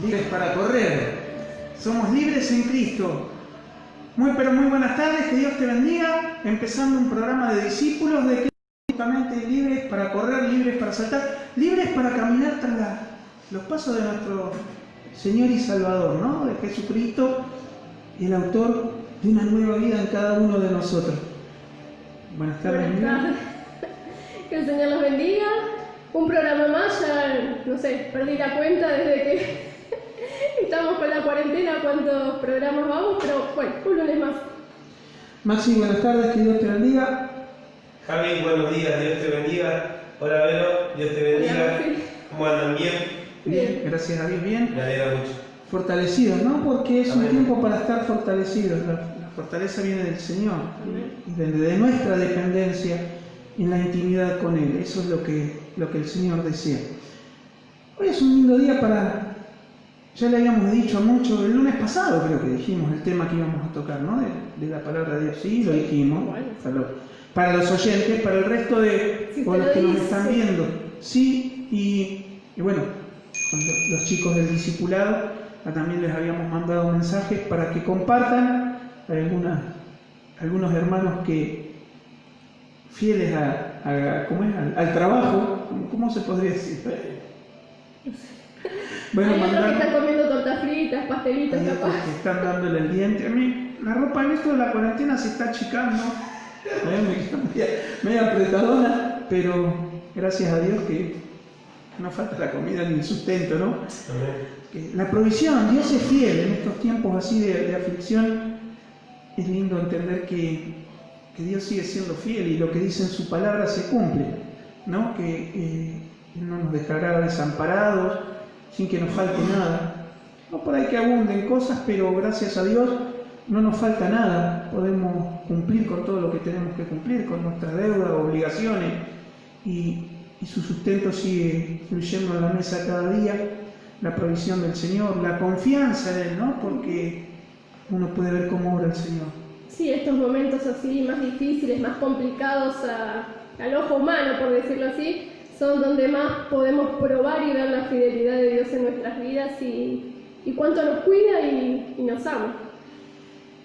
Libres para correr. Somos libres en Cristo. Muy buenas tardes, que Dios te bendiga. Empezando un programa de discípulos de Cristo, justamente libres para correr, libres para saltar, libres para caminar tras los pasos de nuestro Señor y Salvador, ¿no? De Jesucristo, el autor de una nueva vida en cada uno de nosotros. Buenas tardes. Buenas tardes. Que el Señor los bendiga. Un programa más, ya no sé, perdí la cuenta desde que estamos con la cuarentena, cuántos programas vamos, pero bueno, un lunes más. Maxi, buenas tardes, que Dios te bendiga. Javi, buenos días, Dios te bendiga. Hola Vero, Dios te bendiga. Hola, sí. ¿Cómo andan? ¿Bien? Bien, gracias a Dios, bien. Me alegra mucho. Fortalecidos, ¿no? Porque es Amén. un tiempo para estar fortalecidos. La fortaleza viene del Señor, y de nuestra dependencia en la intimidad con Él. Eso es lo que el Señor desea. Hoy es un lindo día para, ya le habíamos dicho mucho, el lunes pasado creo que dijimos el tema que íbamos a tocar, ¿no? De la palabra de Dios, sí, lo dijimos. Bueno. Para los oyentes, para el resto de Sí, o los que nos dice. están viendo, sí, y bueno, con los chicos del discipulado, también les habíamos mandado mensajes para que compartan algunos hermanos que fieles al trabajo, ¿cómo se podría decir? Bueno, Hay otros que mandaron- están comiendo tortas fritas, pastelitos, hay otros capaz. que están dándole el diente. A mí, la ropa en esto de la cuarentena se está achicando, me queda media apretadona, pero gracias a Dios que no falta la comida ni el sustento, ¿no? Amén. Que la provisión, Dios es fiel en estos tiempos así de aflicción. Es lindo entender que Dios sigue siendo fiel y lo que dice en su palabra se cumple, ¿no? Que Él no nos dejará desamparados, sin que nos falte nada. No por ahí que abunden cosas, pero gracias a Dios no nos falta nada. Podemos cumplir con todo lo que tenemos que cumplir, con nuestras deudas, obligaciones, y su sustento sigue fluyendo a la mesa cada día. La provisión del Señor, la confianza en Él, ¿no? Porque uno puede ver cómo obra el Señor. Sí, estos momentos así más difíciles, más complicados al ojo humano, por decirlo así, son donde más podemos probar y ver la fidelidad de Dios en nuestras vidas y cuánto nos cuida y nos ama.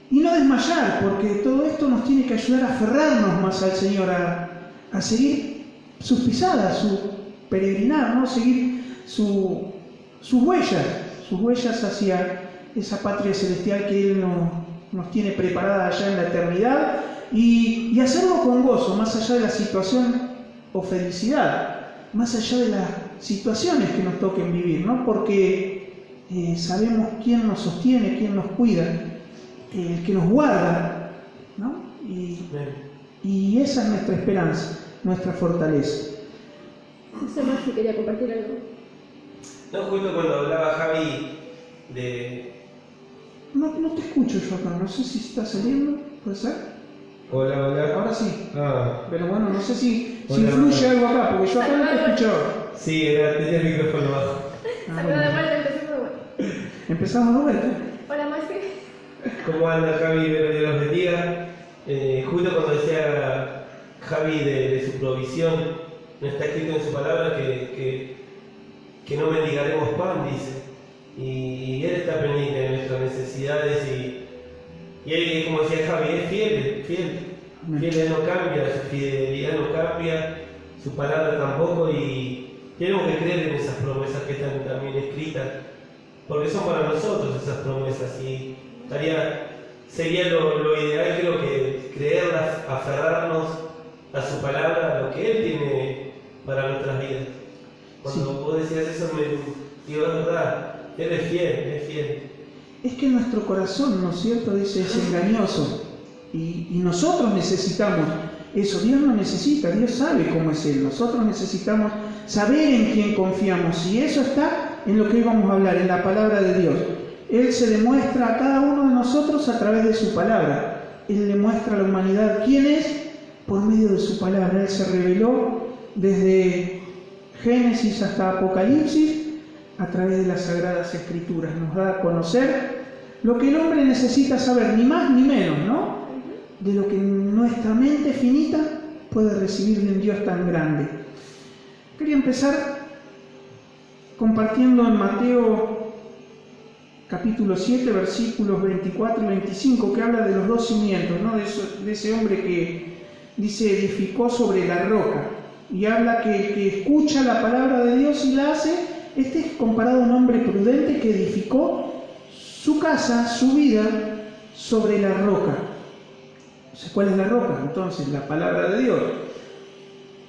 Y no desmayar, porque todo esto nos tiene que ayudar a aferrarnos más al Señor, a seguir sus pisadas, su peregrinar, ¿no? Seguir sus huellas hacia esa patria celestial que Él nos tiene preparada allá en la eternidad, y hacerlo con gozo, más allá de la situación o felicidad, más allá de las situaciones que nos toquen vivir, ¿no? Porque sabemos quién nos sostiene, quién nos cuida, el que nos guarda, ¿no? Y esa es nuestra esperanza, nuestra fortaleza. No sé más si quería compartir algo. No, justo cuando hablaba Javi de... No te escucho yo acá, no sé si está saliendo, ¿puede ser? Hola, hola. Ahora sí. Ah, Pero bueno, no sé si Hola, influye hola. algo acá, porque yo acá no te escuchaba. sí, tenía el micrófono bajo. Saluda de vuelta, empecemos de vuelta. Empezamos de vuelta. Hola, Maxi. ¿Cómo anda Javi? Vero, Dios los bendiga. Justo cuando decía Javi de su provisión, no está escrito en su palabra que no mendigaremos pan, dice. Y Él está pendiente de nuestras necesidades y Él, como decía Javi, es fiel. Él no cambia, su fidelidad no cambia, su palabra tampoco, y tenemos que creer en esas promesas que están también escritas, porque son para nosotros esas promesas, y sería lo ideal, creo, que creerlas, aferrarnos a su palabra, a lo que Él tiene para nuestras vidas. Cuando vos decías eso, me digo, es verdad, Él es fiel. Es que nuestro corazón, ¿no es cierto?, dice, es engañoso. Y nosotros necesitamos eso. Dios no necesita, Dios sabe cómo es Él. Nosotros necesitamos saber en quién confiamos. Y eso está en lo que hoy vamos a hablar, en la palabra de Dios. Él se demuestra a cada uno de nosotros a través de su palabra. Él le muestra a la humanidad quién es por medio de su palabra. Él se reveló desde Génesis hasta Apocalipsis a través de las Sagradas Escrituras. Nos da a conocer lo que el hombre necesita saber, ni más ni menos, ¿no? De lo que nuestra mente finita puede recibir de un Dios tan grande. Quería empezar compartiendo en Mateo capítulo 7, versículos 24 y 25, que habla de los dos cimientos, ¿no? De ese hombre que dice edificó sobre la roca, y habla que el que escucha la palabra de Dios y la hace, este es comparado a un hombre prudente que edificó su casa, su vida, sobre la roca. O sea, ¿cuál es la roca? Entonces, la palabra de Dios.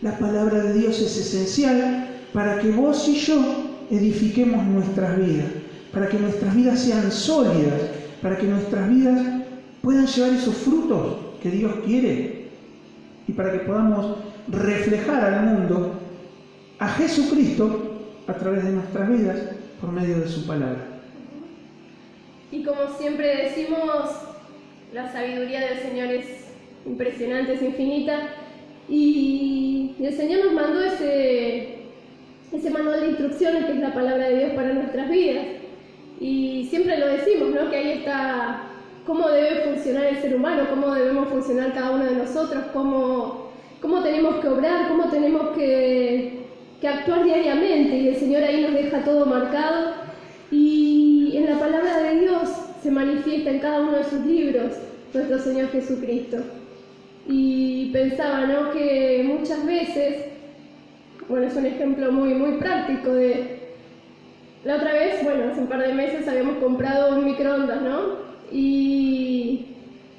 La palabra de Dios es esencial para que vos y yo edifiquemos nuestras vidas, para que nuestras vidas sean sólidas, para que nuestras vidas puedan llevar esos frutos que Dios quiere y para que podamos reflejar al mundo a Jesucristo a través de nuestras vidas por medio de su palabra. Y como siempre decimos, la sabiduría del Señor es impresionante, es infinita, y el Señor nos mandó ese manual de instrucciones que es la palabra de Dios para nuestras vidas. Y siempre lo decimos, ¿no? Que ahí está cómo debe funcionar el ser humano, cómo debemos funcionar cada uno de nosotros, cómo tenemos que obrar, cómo tenemos que actuar diariamente, y el Señor ahí nos deja todo marcado, y en la palabra de Dios se manifiesta en cada uno de sus libros nuestro Señor Jesucristo. Y pensaba, ¿no? Que muchas veces, bueno, es un ejemplo muy, muy práctico la otra vez, bueno, hace un par de meses habíamos comprado un microondas, ¿no? Y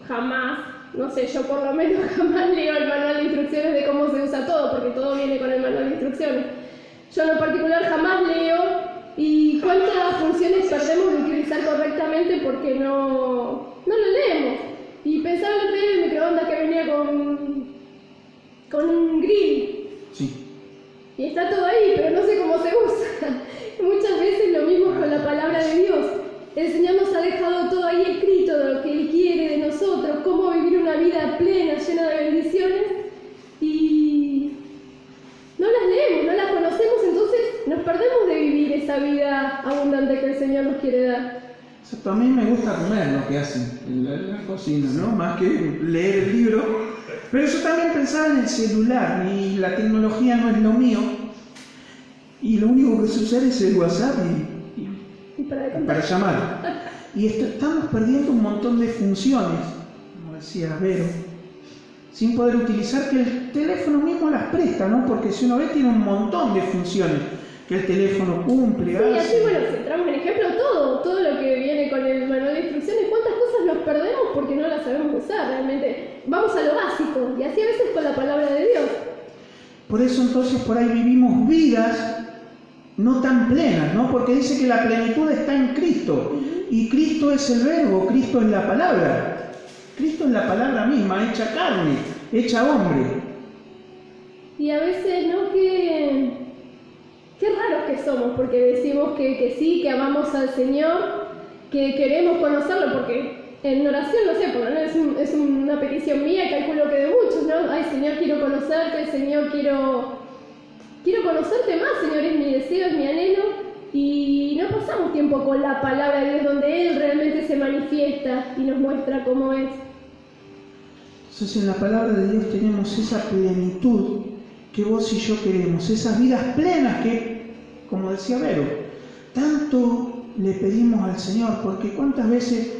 jamás, no sé, yo por lo menos jamás leo el manual de instrucciones de cómo se usa todo, porque todo viene con el manual de instrucciones. Yo en lo particular jamás leo, y cuántas funciones perdemos de utilizar correctamente porque no lo leemos. Y pensaba en el microondas que venía con un grill. Sí. Y está todo ahí, pero no sé cómo se usa. Muchas veces lo mismo con la palabra de Dios. El Señor nos ha dejado todo ahí escrito de lo que Él quiere de nosotros, cómo vivir una vida plena, llena de bendiciones, y no las leemos, no las conocemos, entonces nos perdemos de vivir esa vida abundante que el Señor nos quiere dar. Exacto, a mí me gusta comer lo que hacen en la cocina, ¿no? Más que leer el libro. Pero yo también pensaba en el celular, y la tecnología no es lo mío, y lo único que sé usar es el WhatsApp y para llamar. Y estamos perdiendo un montón de funciones, como decía Vero, sin poder utilizar, que el teléfono mismo las presta, ¿no? Porque si uno ve, tiene un montón de funciones que el teléfono cumple. Sí, así, bueno, si entramos en ejemplo, todo lo que viene con el manual de instrucciones, cuántas cosas nos perdemos porque no las sabemos usar realmente. Vamos a lo básico, y así a veces con la palabra de Dios. Por eso entonces por ahí vivimos vidas no tan plenas, ¿no? Porque dice que la plenitud está en Cristo, y Cristo es el verbo, Cristo es la palabra. Cristo es la palabra misma, hecha carne, hecha hombre. Y a veces, ¿no? Qué raros que somos, porque decimos que sí, que amamos al Señor, que queremos conocerlo, porque en oración, no sé, porque es una petición mía, calculo que de muchos, ¿no? Ay, Señor, quiero conocerte, Señor, quiero conocerte más, Señor, es mi deseo, es mi anhelo, y no pasamos tiempo con la palabra de Dios, donde Él realmente se manifiesta y nos muestra cómo es. Entonces en la palabra de Dios tenemos esa plenitud que vos y yo queremos, esas vidas plenas que, como decía Vero, tanto le pedimos al Señor, porque cuántas veces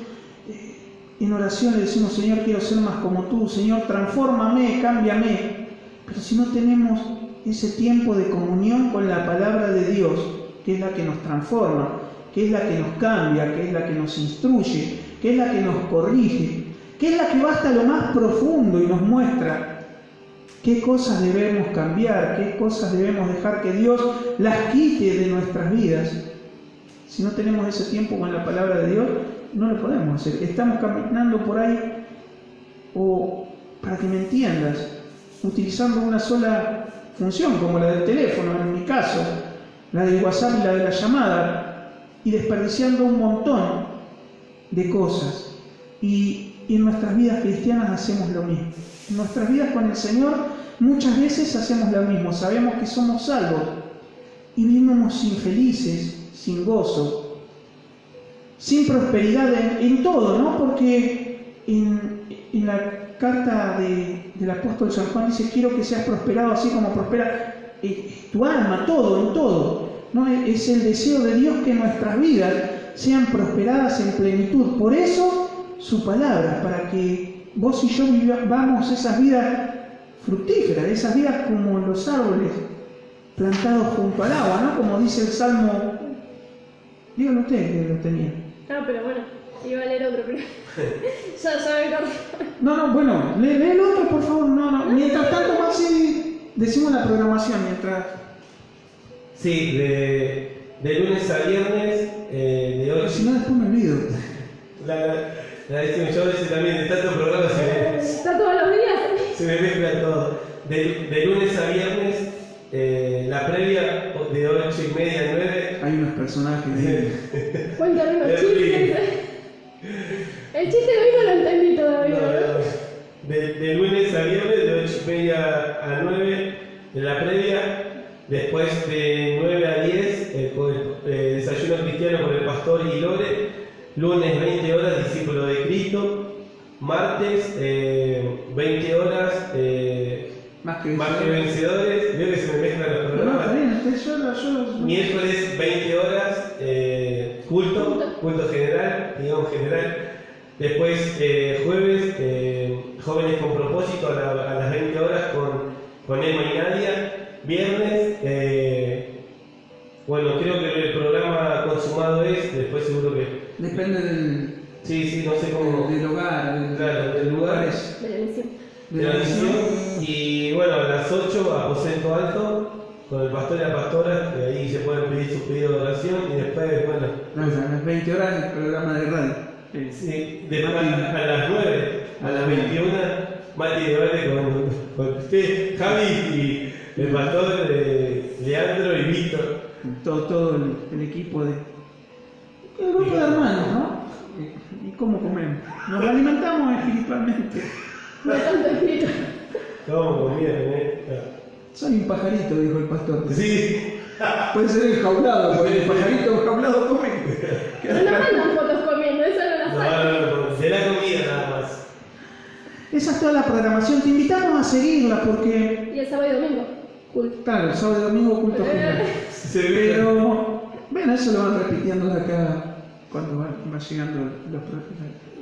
en oración le decimos, Señor, quiero ser más como tú, Señor, transfórmame, cámbiame, pero si no tenemos ese tiempo de comunión con la palabra de Dios, que es la que nos transforma, que es la que nos cambia, que es la que nos instruye, que es la que nos corrige, que es la que va hasta lo más profundo y nos muestra qué cosas debemos cambiar, qué cosas debemos dejar que Dios las quite de nuestras vidas. Si no tenemos ese tiempo con la palabra de Dios, no lo podemos hacer. Estamos caminando por ahí, o para que me entiendas, utilizando una sola función, como la del teléfono, en mi caso, la del WhatsApp y la de la llamada, y desperdiciando un montón de cosas. Y en nuestras vidas cristianas hacemos lo mismo. En nuestras vidas con el Señor muchas veces hacemos lo mismo. Sabemos que somos salvos y vivimos infelices, sin gozo, sin prosperidad en todo, ¿no? Porque en la carta del apóstol San Juan dice, quiero que seas prosperado así como prospera tu alma, todo, en todo. ¿no? Es el deseo de Dios que nuestras vidas sean prosperadas en plenitud. Por eso su palabra, para que vos y yo vivamos esas vidas fructíferas, esas vidas como los árboles plantados junto al agua, ¿no? Como dice el Salmo. Dígalo usted que lo tenía. Ah, pero bueno, iba a leer otro, pero ya me acordé. No, bueno, lee el otro, por favor. No. Mientras tanto, más decimos la programación, mientras... Sí, de lunes a viernes, de 8. Si no, después me olvido. La decimos yo a veces también, de tantos programas ¿Está todos los días? se me mezcla todo. De lunes a viernes, la previa de 8:30 a 9. Hay unos personajes de... Cuéntame unos chistes. El chiste de hoy no lo entendí todavía. No. De lunes a viernes, de 8:30 a 9, de la previa. Después de 9 a 10, desayuno cristiano con el pastor y Lore. Lunes 20 horas, discípulo de Cristo. Martes 20 horas, Más que vencedores. Veo que se me mezclan los programas. No, está bien, yo... Miércoles 20 horas, culto general, digamos general. Después jueves, jóvenes con propósito a las 20 horas con Emma y Nadia. Viernes, bueno, creo que el programa consumado es, después seguro que... Depende del... Sí, no sé cómo... Del hogar, Claro, del lugar. De la emisión. De la misión. Y bueno, a las 8, aposento alto, con el pastor y la pastora, que ahí se pueden pedir sus pedidos de oración, y después, bueno... No, a las 20 horas el programa de radio. Sí, a las 9, a las 21, Mati debate con usted, Javi y el pastor Leandro y Víctor. Todo el equipo de... El grupo de hermanos, ¿no? ¿Y cómo comemos? Nos alimentamos espiritualmente. No tanto espíritu. ¿Cómo comían, Soy un pajarito, dijo el pastor. Sí. Puede ser el jaulado, porque el pajarito jaulado come. No nos mandan fotos comiendo, eso no las sacan. No, de la comida nada más. Esa es toda la programación. Te invitamos a seguirla porque... Y el sábado y domingo. Cool. Claro, el sábado y domingo culto general. Pero, bueno, eso lo van repitiendo de acá cuando van llegando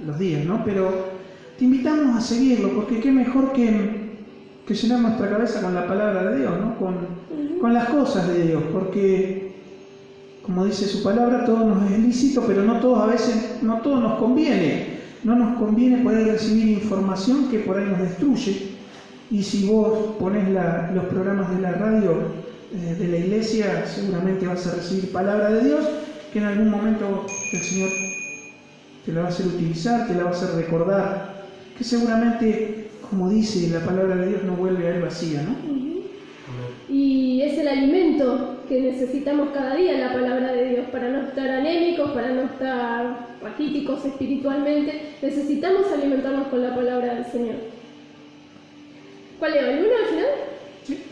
los días, ¿no? Pero te invitamos a seguirlo porque qué mejor que llenar nuestra cabeza con la palabra de Dios, ¿no? Con las cosas de Dios, porque, como dice su palabra, todo nos es lícito, pero no todos a veces, no todo nos conviene. No nos conviene poder recibir información que por ahí nos destruye. Y si vos ponés los programas de la radio de la iglesia, seguramente vas a recibir palabra de Dios, que en algún momento el Señor te la va a hacer utilizar, te la va a hacer recordar, que seguramente, como dice la palabra de Dios, no vuelve a él vacía, ¿no? Y es el alimento que necesitamos cada día, la palabra de Dios, para no estar anémicos, para no estar raquíticos espiritualmente. Necesitamos alimentarnos con la palabra del Señor. ¿Cuál leo? ¿El 1 al final? Sí.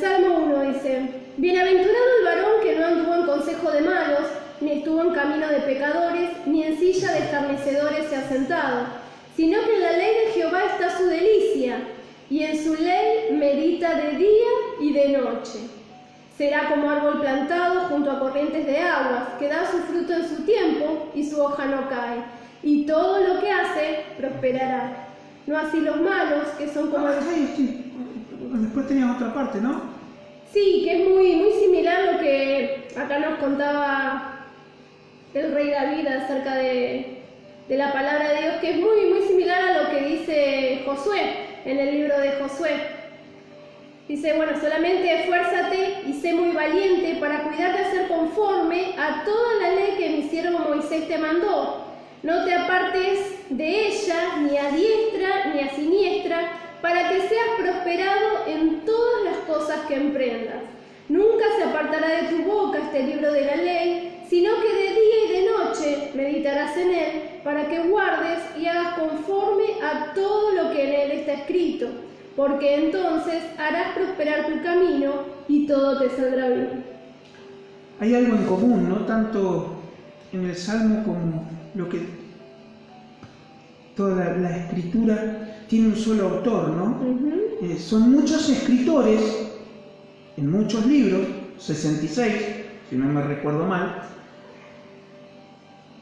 Salmo 1 dice: Bienaventurado el varón que no anduvo en consejo de malos, ni estuvo en camino de pecadores, ni en silla de escarnecedores se ha sentado, sino que en la ley de Jehová está su delicia, y en su ley medita de día y de noche. Será como árbol plantado junto a corrientes de aguas, que da su fruto en su tiempo, y su hoja no cae, y todo lo que hace prosperará. No así los malos, que son como... Después tenías otra parte, ¿no? Sí, que es muy similar a lo que acá nos contaba el rey David acerca de la palabra de Dios, que es muy similar a lo que dice Josué en el libro de Josué. Dice, bueno, solamente esfuérzate y sé muy valiente para cuidar de hacer conforme a toda la ley que mi siervo Moisés te mandó. No te apartes de ella ni a diestra ni a siniestra, para que seas prosperado en todas las cosas que emprendas. Nunca se apartará de tu boca este libro de la ley, sino que de día y de noche meditarás en él, para que guardes y hagas conforme a todo lo que en él está escrito, porque entonces harás prosperar tu camino y todo te saldrá bien. Hay algo en común, ¿no? Tanto en el Salmo como lo que toda la escritura tiene un solo autor, ¿no? Uh-huh. Son muchos escritores en muchos libros, 66, si no me recuerdo mal,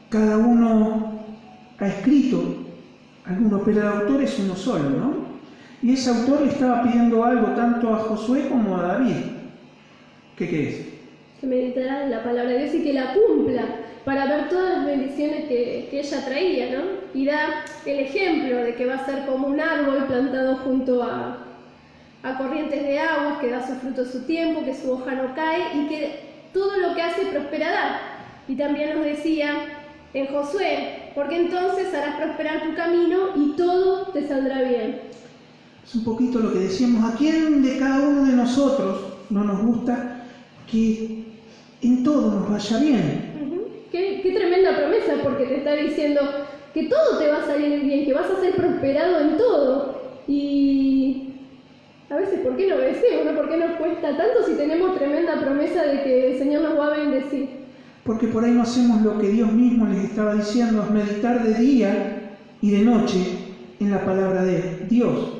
cada uno ha escrito algunos, pero el autor es uno solo, ¿no? Y ese autor le estaba pidiendo algo tanto a Josué como a David. ¿Qué es? Que meditará en la palabra de Dios y que la cumpla, para ver todas las bendiciones que ella traía, ¿no? Y da el ejemplo de que va a ser como un árbol plantado junto a corrientes de aguas, que da su fruto a su tiempo, que su hoja no cae y que todo lo que hace prosperará. Y también nos decía en Josué, porque entonces harás prosperar tu camino y todo te saldrá bien. Es un poquito lo que decíamos, ¿a quién de cada uno de nosotros no nos gusta que en todo nos vaya bien? Qué tremenda promesa, porque te está diciendo que todo te va a salir bien, que vas a ser prosperado en todo. Y a veces, ¿por qué no obedecemos? ¿No? ¿Por qué nos cuesta tanto si tenemos tremenda promesa de que el Señor nos va a bendecir? Porque por ahí no hacemos lo que Dios mismo les estaba diciendo, es meditar de día y de noche en la palabra de Dios.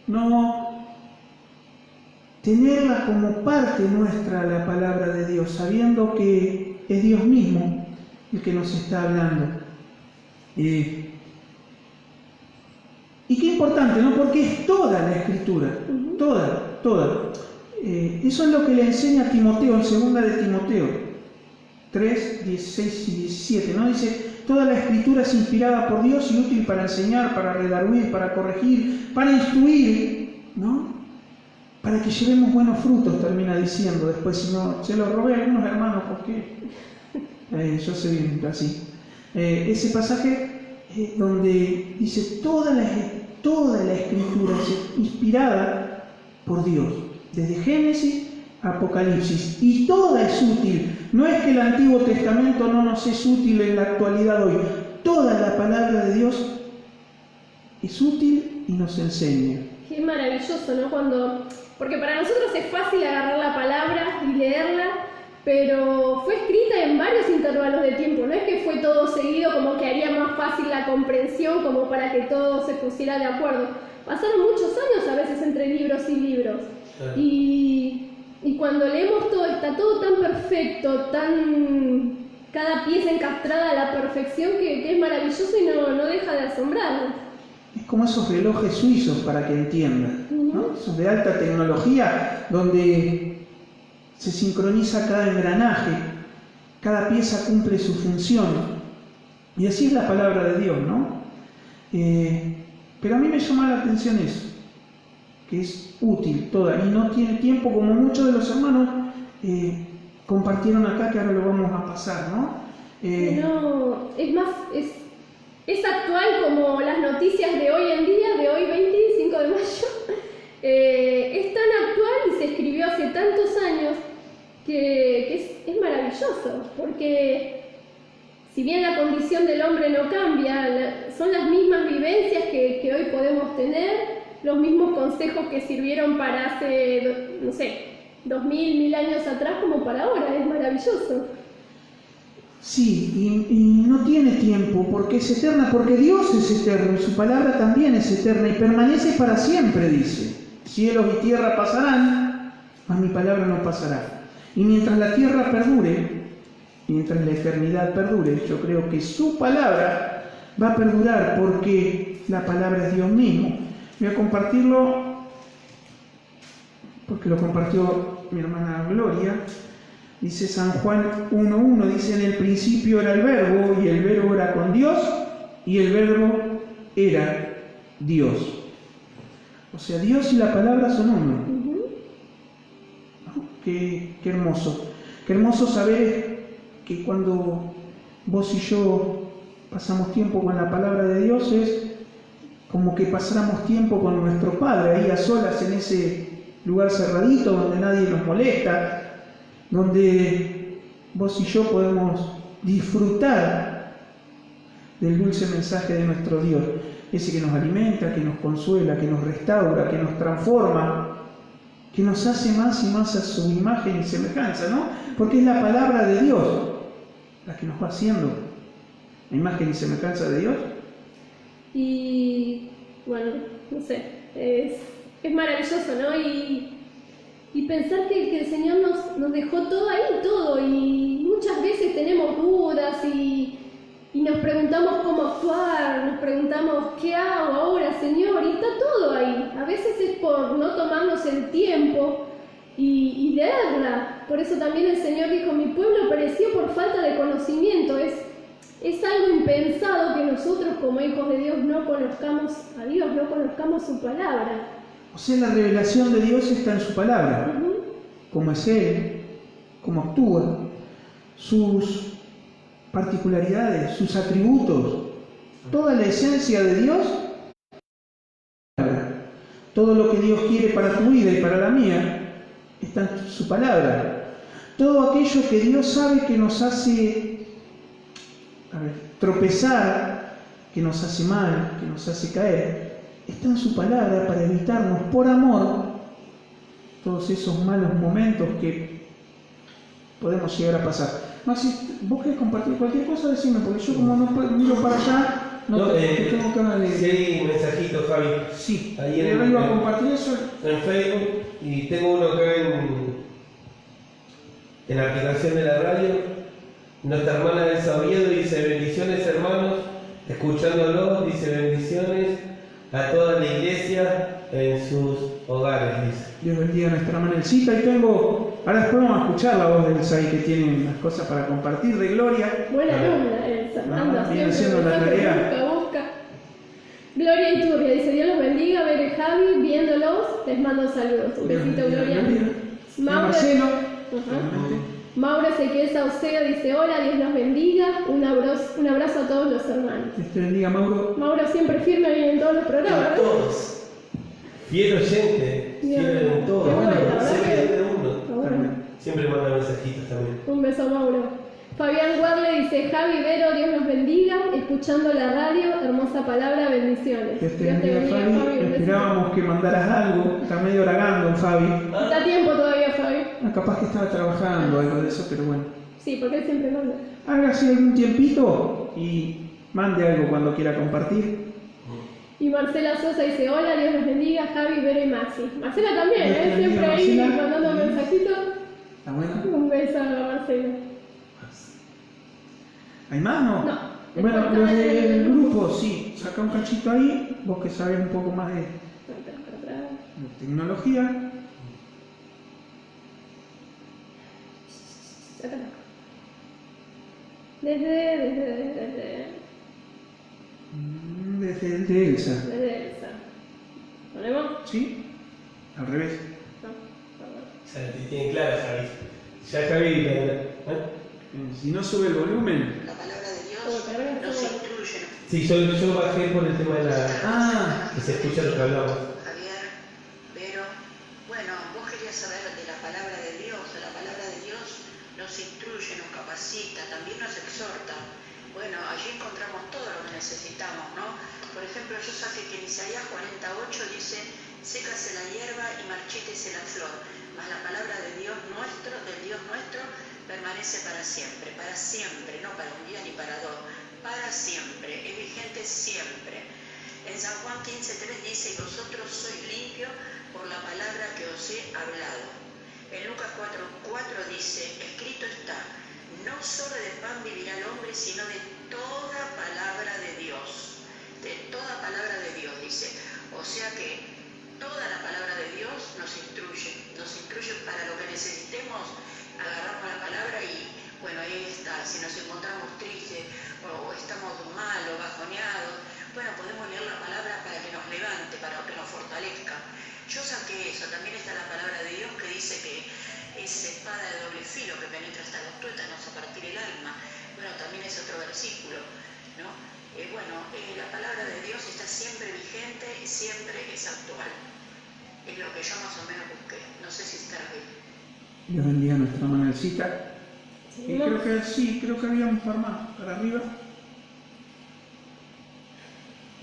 No tenerla como parte nuestra la palabra de Dios, sabiendo que es Dios mismo el que nos está hablando. Y qué importante, ¿no? Porque es toda la Escritura, toda. Eso es lo que le enseña a Timoteo en 2 de Timoteo 3, 16 y 17, ¿no? Dice, toda la Escritura es inspirada por Dios y útil para enseñar, para redarguir, para corregir, para instruir, ¿no? Para que llevemos buenos frutos, termina diciendo después, si no, se lo robé a algunos hermanos, porque yo soy bien así. Ese pasaje donde dice, toda la Escritura es inspirada por Dios, desde Génesis a Apocalipsis, y toda es útil. No es que el Antiguo Testamento no nos es útil en la actualidad hoy, toda la palabra de Dios es útil y nos enseña. Qué maravilloso, ¿no? Porque para nosotros es fácil agarrar la palabra y leerla, pero fue escrita en varios intervalos de tiempo, no es que fue todo seguido como que haría más fácil la comprensión, como para que todo se pusiera de acuerdo. Pasaron muchos años a veces entre libros y libros. Y cuando leemos todo, está todo tan perfecto, cada pieza encastrada a la perfección que es maravilloso y no deja de asombrarnos. Es como esos relojes suizos, para que entiendan, ¿no? Esos de alta tecnología, donde se sincroniza cada engranaje, cada pieza cumple su función. Y así es la palabra de Dios, ¿no? Pero a mí me llama la atención eso, que es útil toda, y no tiene tiempo, como muchos de los hermanos compartieron acá, que ahora lo vamos a pasar, ¿no? No, es más, es actual como las noticias de hoy en día, de hoy 25 de mayo. Es tan actual y se escribió hace tantos años que es maravilloso, porque si bien la condición del hombre no cambia, son las mismas vivencias que hoy podemos tener, los mismos consejos que sirvieron para hace, 2000, 1000 años atrás como para ahora, es maravilloso. Sí, y no tiene tiempo, porque es eterna, porque Dios es eterno, y su palabra también es eterna, y permanece para siempre, dice. Cielos y tierra pasarán, mas mi palabra no pasará. Y mientras la tierra perdure, mientras la eternidad perdure, yo creo que su palabra va a perdurar, porque la palabra es Dios mismo. Voy a compartirlo, porque lo compartió mi hermana Gloria. Dice San Juan 1.1, dice, en el principio era el Verbo, y el Verbo era con Dios, y el Verbo era Dios. O sea, Dios y la palabra son uno. ¿No? Qué hermoso. Qué hermoso saber que cuando vos y yo pasamos tiempo con la palabra de Dios, es como que pasáramos tiempo con nuestro Padre, ahí a solas en ese lugar cerradito donde nadie nos molesta, donde vos y yo podemos disfrutar del dulce mensaje de nuestro Dios, ese que nos alimenta, que nos consuela, que nos restaura, que nos transforma, que nos hace más y más a su imagen y semejanza, ¿no? Porque es la palabra de Dios la que nos va haciendo la imagen y semejanza de Dios. Y bueno, es maravilloso, ¿no? Y y pensar que el Señor nos dejó todo ahí, todo, y muchas veces tenemos dudas y nos preguntamos cómo actuar, nos preguntamos qué hago ahora, Señor, y está todo ahí. A veces es por no tomarnos el tiempo y leerla. Por eso también el Señor dijo, mi pueblo pereció por falta de conocimiento. Es algo impensado que nosotros como hijos de Dios no conozcamos a Dios, no conozcamos su palabra. O sea, la revelación de Dios está en su palabra, cómo es Él, cómo actúa, sus particularidades, sus atributos, toda la esencia de Dios, todo lo que Dios quiere para tu vida y para la mía, está en su palabra. Todo aquello que Dios sabe que nos hace tropezar, que nos hace mal, que nos hace caer, está en su palabra para evitarnos, por amor, todos esos malos momentos que podemos llegar a pasar. No, si vos querés compartir cualquier cosa, decime, porque yo como no miro para allá, te tengo ganas de... Si hay mensajitos, Javi. Sí, ahí le iba a compartir eso. En Facebook, y tengo uno acá en la aplicación de la radio. Nuestra hermana Elsa Oviedo dice, bendiciones hermanos, escuchándolos, dice bendiciones a toda la iglesia en sus hogares, dice. Dios bendiga a nuestra hermana Elsita. Y ahora después vamos a escuchar la voz de Elsa y que tiene unas cosas para compartir de Gloria. Buena alumna, Elsa. Anda viene siempre, haciendo la tarea. busca. Gloria Iturria dice, Dios los bendiga, Bere Javi, viéndolos, les mando saludos. Un besito, Gloria. Marcelo. Mauro Ezequiel Sauceda dice, hola, Dios los bendiga, un abrazo a todos los hermanos. Dios te bendiga, Mauro. Mauro siempre firme ahí en todos los programas, ¿no? Todos. Fiel oyente, fiel en todo. Siempre manda mensajitos también. Un beso, Mauro. Fabián Guarle dice, Javi, Vero, Dios los bendiga, escuchando la radio, hermosa palabra, bendiciones. Dios te bendiga, Fabi. Esperábamos que mandaras algo, está medio huragando, Fabi. Está a tiempo todavía, Fabi. Capaz que estaba trabajando algo de eso, pero bueno. Sí, porque él siempre manda. Hágase algún tiempito y mande algo cuando quiera compartir. Y Marcela Sosa dice, hola, Dios los bendiga, Javi, Vero y Maxi. Marcela también, Dios te siempre bendiga, ahí Marcela. mandando mensajitos. ¿Está bueno? Un beso a Marcela. ¿Hay más, no? No. Bueno, los del grupo, sí. Saca un cachito ahí, vos que sabés un poco más de tecnología. Desde el de Elsa. Desde Elsa. ¿Ponemos? ¿Sí? Al revés. O sea, te tienen clara, Javi. Ya Javi, Si no sube el volumen. La palabra de Dios nos instruye. Sí, yo bajé por el tema de la... que se escucha lo que hablamos. Javier, pero, bueno, vos querías saber de la palabra de Dios. La palabra de Dios nos instruye, nos capacita, también nos exhorta. Bueno, allí encontramos todo lo que necesitamos, ¿no? Por ejemplo, yo saqué que en Isaías 48 dice, sécase la hierba y marchítese la flor, mas la palabra de Dios nuestro, del Dios nuestro, permanece para siempre, no para un día ni para dos, para siempre, es vigente siempre. En San Juan 15:3 dice, y vosotros sois limpios por la palabra que os he hablado. En Lucas 4:4 dice, escrito está, no solo de pan vivirá el hombre, sino de toda palabra de Dios. De toda palabra de Dios, dice. O sea que toda la palabra de Dios nos instruye para lo que necesitemos, agarramos la palabra y, bueno, ahí está. Si nos encontramos tristes o estamos mal o bajoneados, bueno, podemos leer la palabra para que nos levante, para que nos fortalezca. Yo saqué eso. También está la palabra de Dios que dice que es espada de doble filo que penetra hasta los tuétanos a partir el alma. Bueno, también es otro versículo, ¿no? La palabra de Dios está siempre vigente y siempre es actual. Es lo que yo más o menos busqué. No sé si está bien. Dios bendiga a nuestra Manelcita. Y creo que había un par más. Para arriba.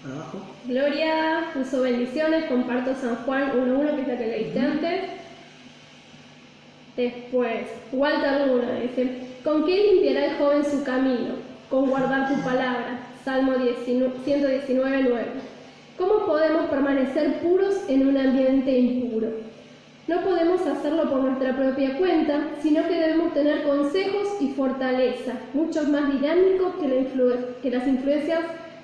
Para abajo. Gloria puso bendiciones, comparto San Juan 1:1, que es la que leíste antes. Después, Walter Luna dice, ¿con qué limpiará el joven su camino? Con guardar tu palabra. Salmo 119:9. ¿Cómo podemos permanecer puros en un ambiente impuro? No podemos hacerlo por nuestra propia cuenta, sino que debemos tener consejos y fortaleza, mucho más dinámicos que las influencias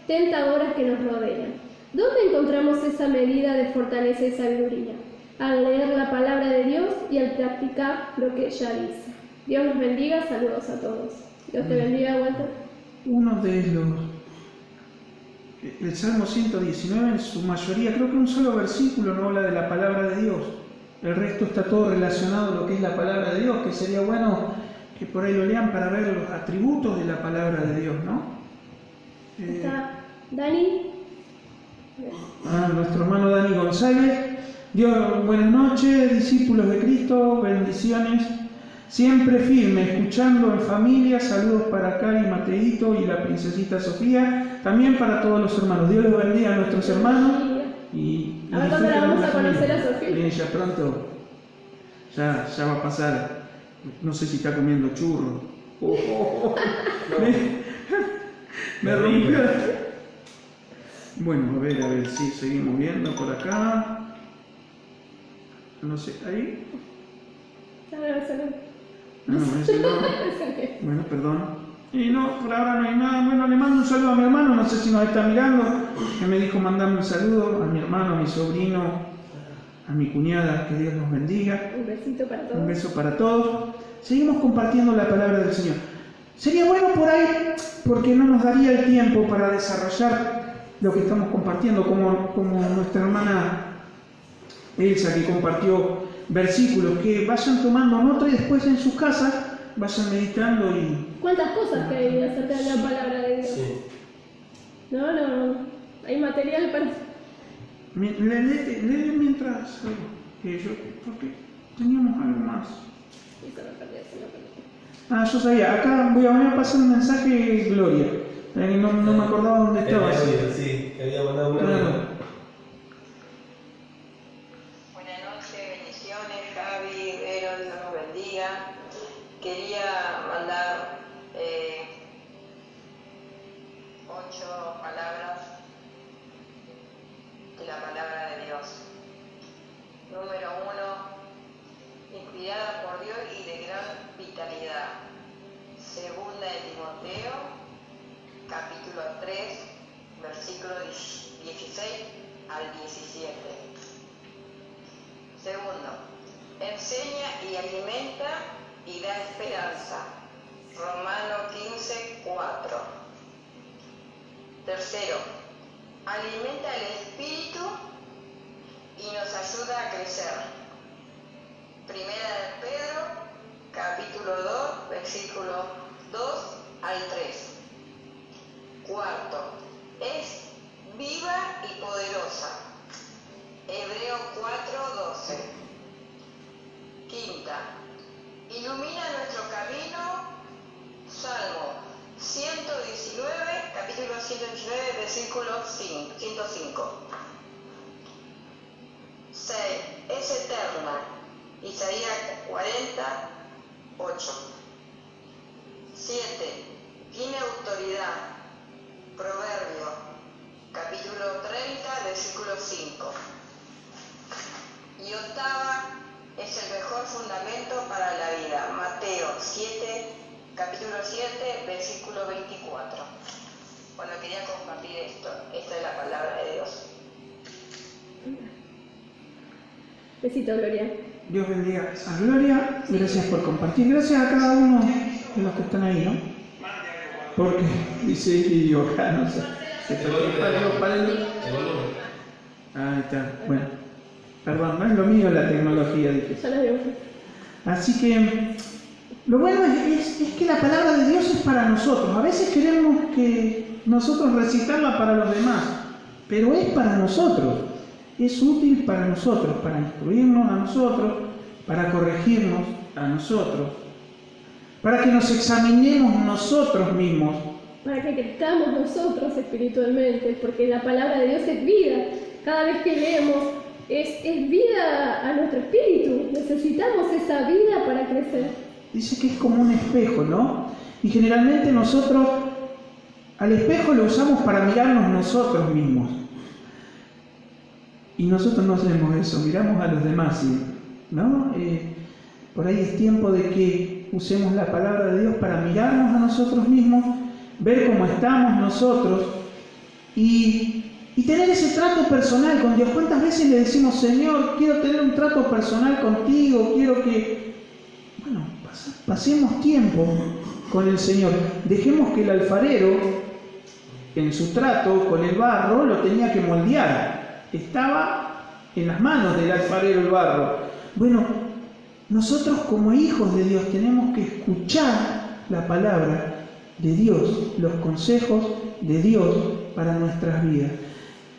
tentadoras que nos rodean. ¿Dónde encontramos esa medida de fortaleza y sabiduría? Al leer la palabra de Dios y al practicar lo que ella dice. Dios nos bendiga, saludos a todos. Dios te bendiga, Walter. Uno de el Salmo 119 en su mayoría, creo que un solo versículo no habla de la palabra de Dios. El resto está todo relacionado a lo que es la palabra de Dios, que sería bueno que por ahí lo lean para ver los atributos de la palabra de Dios, ¿no? Está Dani. Nuestro hermano Dani González. Dios, buenas noches, discípulos de Cristo, bendiciones. Siempre firme, escuchando en familia. Saludos para Cari, Mateito y la princesita Sofía. También para todos los hermanos. Dios los bendiga a nuestros hermanos. A ver cuándo la vamos a conocer a Sofía. Bien, ya pronto. Ya va a pasar. No sé si está comiendo churros. Me rompió. Bueno, a ver, sí, seguimos viendo por acá. No sé, ahí. No, ese no. Bueno, perdón. Y no, por ahora no hay nada. Bueno, le mando un saludo a mi hermano, no sé si nos está mirando, que me dijo mandarme un saludo a mi hermano, a mi sobrino, a mi cuñada, que Dios los bendiga. Un besito para todos. Un beso para todos. Seguimos compartiendo la palabra del Señor. Sería bueno por ahí, porque no nos daría el tiempo para desarrollar lo que estamos compartiendo, como nuestra hermana Elsa, que compartió versículos, que vayan tomando nota y después en sus casas vayan meditando y... ¿Cuántas cosas que hay acerca de la palabra de Dios? Sí. No, hay material para... Lee mientras porque teníamos algo más. Se me perdió. Yo sabía, acá voy a pasar un mensaje, Gloria. No me acordaba dónde estaba. Sí, que había mandado un audio. Buenas noches, bendiciones, Javi, Vero, Dios nos bendiga. Quería mandar 8 palabras de la palabra de Dios. Número 1, inspirada por Dios y de gran vitalidad. Segunda de Timoteo, capítulo 3, versículo 16 al 17. Segundo, enseña y alimenta y da esperanza. Romano 15, 4. Tercero, alimenta el espíritu y nos ayuda a crecer. Primera de Pedro, capítulo 2, versículo 2 al 3. Cuarto, es viva y poderosa. Hebreo 4:12. Quinta, ilumina nuestro camino. Salmo 119, capítulo 119, versículo 105. 6. Es eterna. Isaías 40:8. 7. Tiene autoridad. Proverbio, capítulo 30, versículo 5. Y octava, es el mejor fundamento para la vida. Mateo 7, capítulo 7, versículo 24. Bueno, quería compartir esto. Esta es la palabra de Dios. Besito, Gloria. Dios bendiga a Gloria. Gracias por compartir. Gracias a cada uno de los que están ahí, ¿no? Porque dice idioma acá, no sé. Ahí está. Bueno. Perdón, no es lo mío la tecnología, dije. Ya lo veo. Así que lo bueno es que la palabra de Dios es para nosotros. A veces queremos que nosotros recitarla para los demás, pero es para nosotros. Es útil para nosotros, para instruirnos a nosotros, para corregirnos a nosotros, para que nos examinemos nosotros mismos. Para que crezcamos nosotros espiritualmente, porque la palabra de Dios es vida. Cada vez que leemos es vida a nuestro espíritu. Necesitamos esa vida para crecer. Dice que es como un espejo, ¿no? Y generalmente nosotros al espejo lo usamos para mirarnos nosotros mismos. Y nosotros no hacemos eso, miramos a los demás, ¿sí? ¿no? Por ahí es tiempo de que usemos la palabra de Dios para mirarnos a nosotros mismos, ver cómo estamos nosotros y tener ese trato personal con Dios. ¿Cuántas veces le decimos, Señor, quiero tener un trato personal contigo, quiero que... Bueno, pasemos tiempo con el Señor. Dejemos que el alfarero, en su trato con el barro, lo tenía que moldear. Estaba en las manos del alfarero el barro. Bueno, nosotros como hijos de Dios tenemos que escuchar la palabra de Dios, los consejos de Dios para nuestras vidas,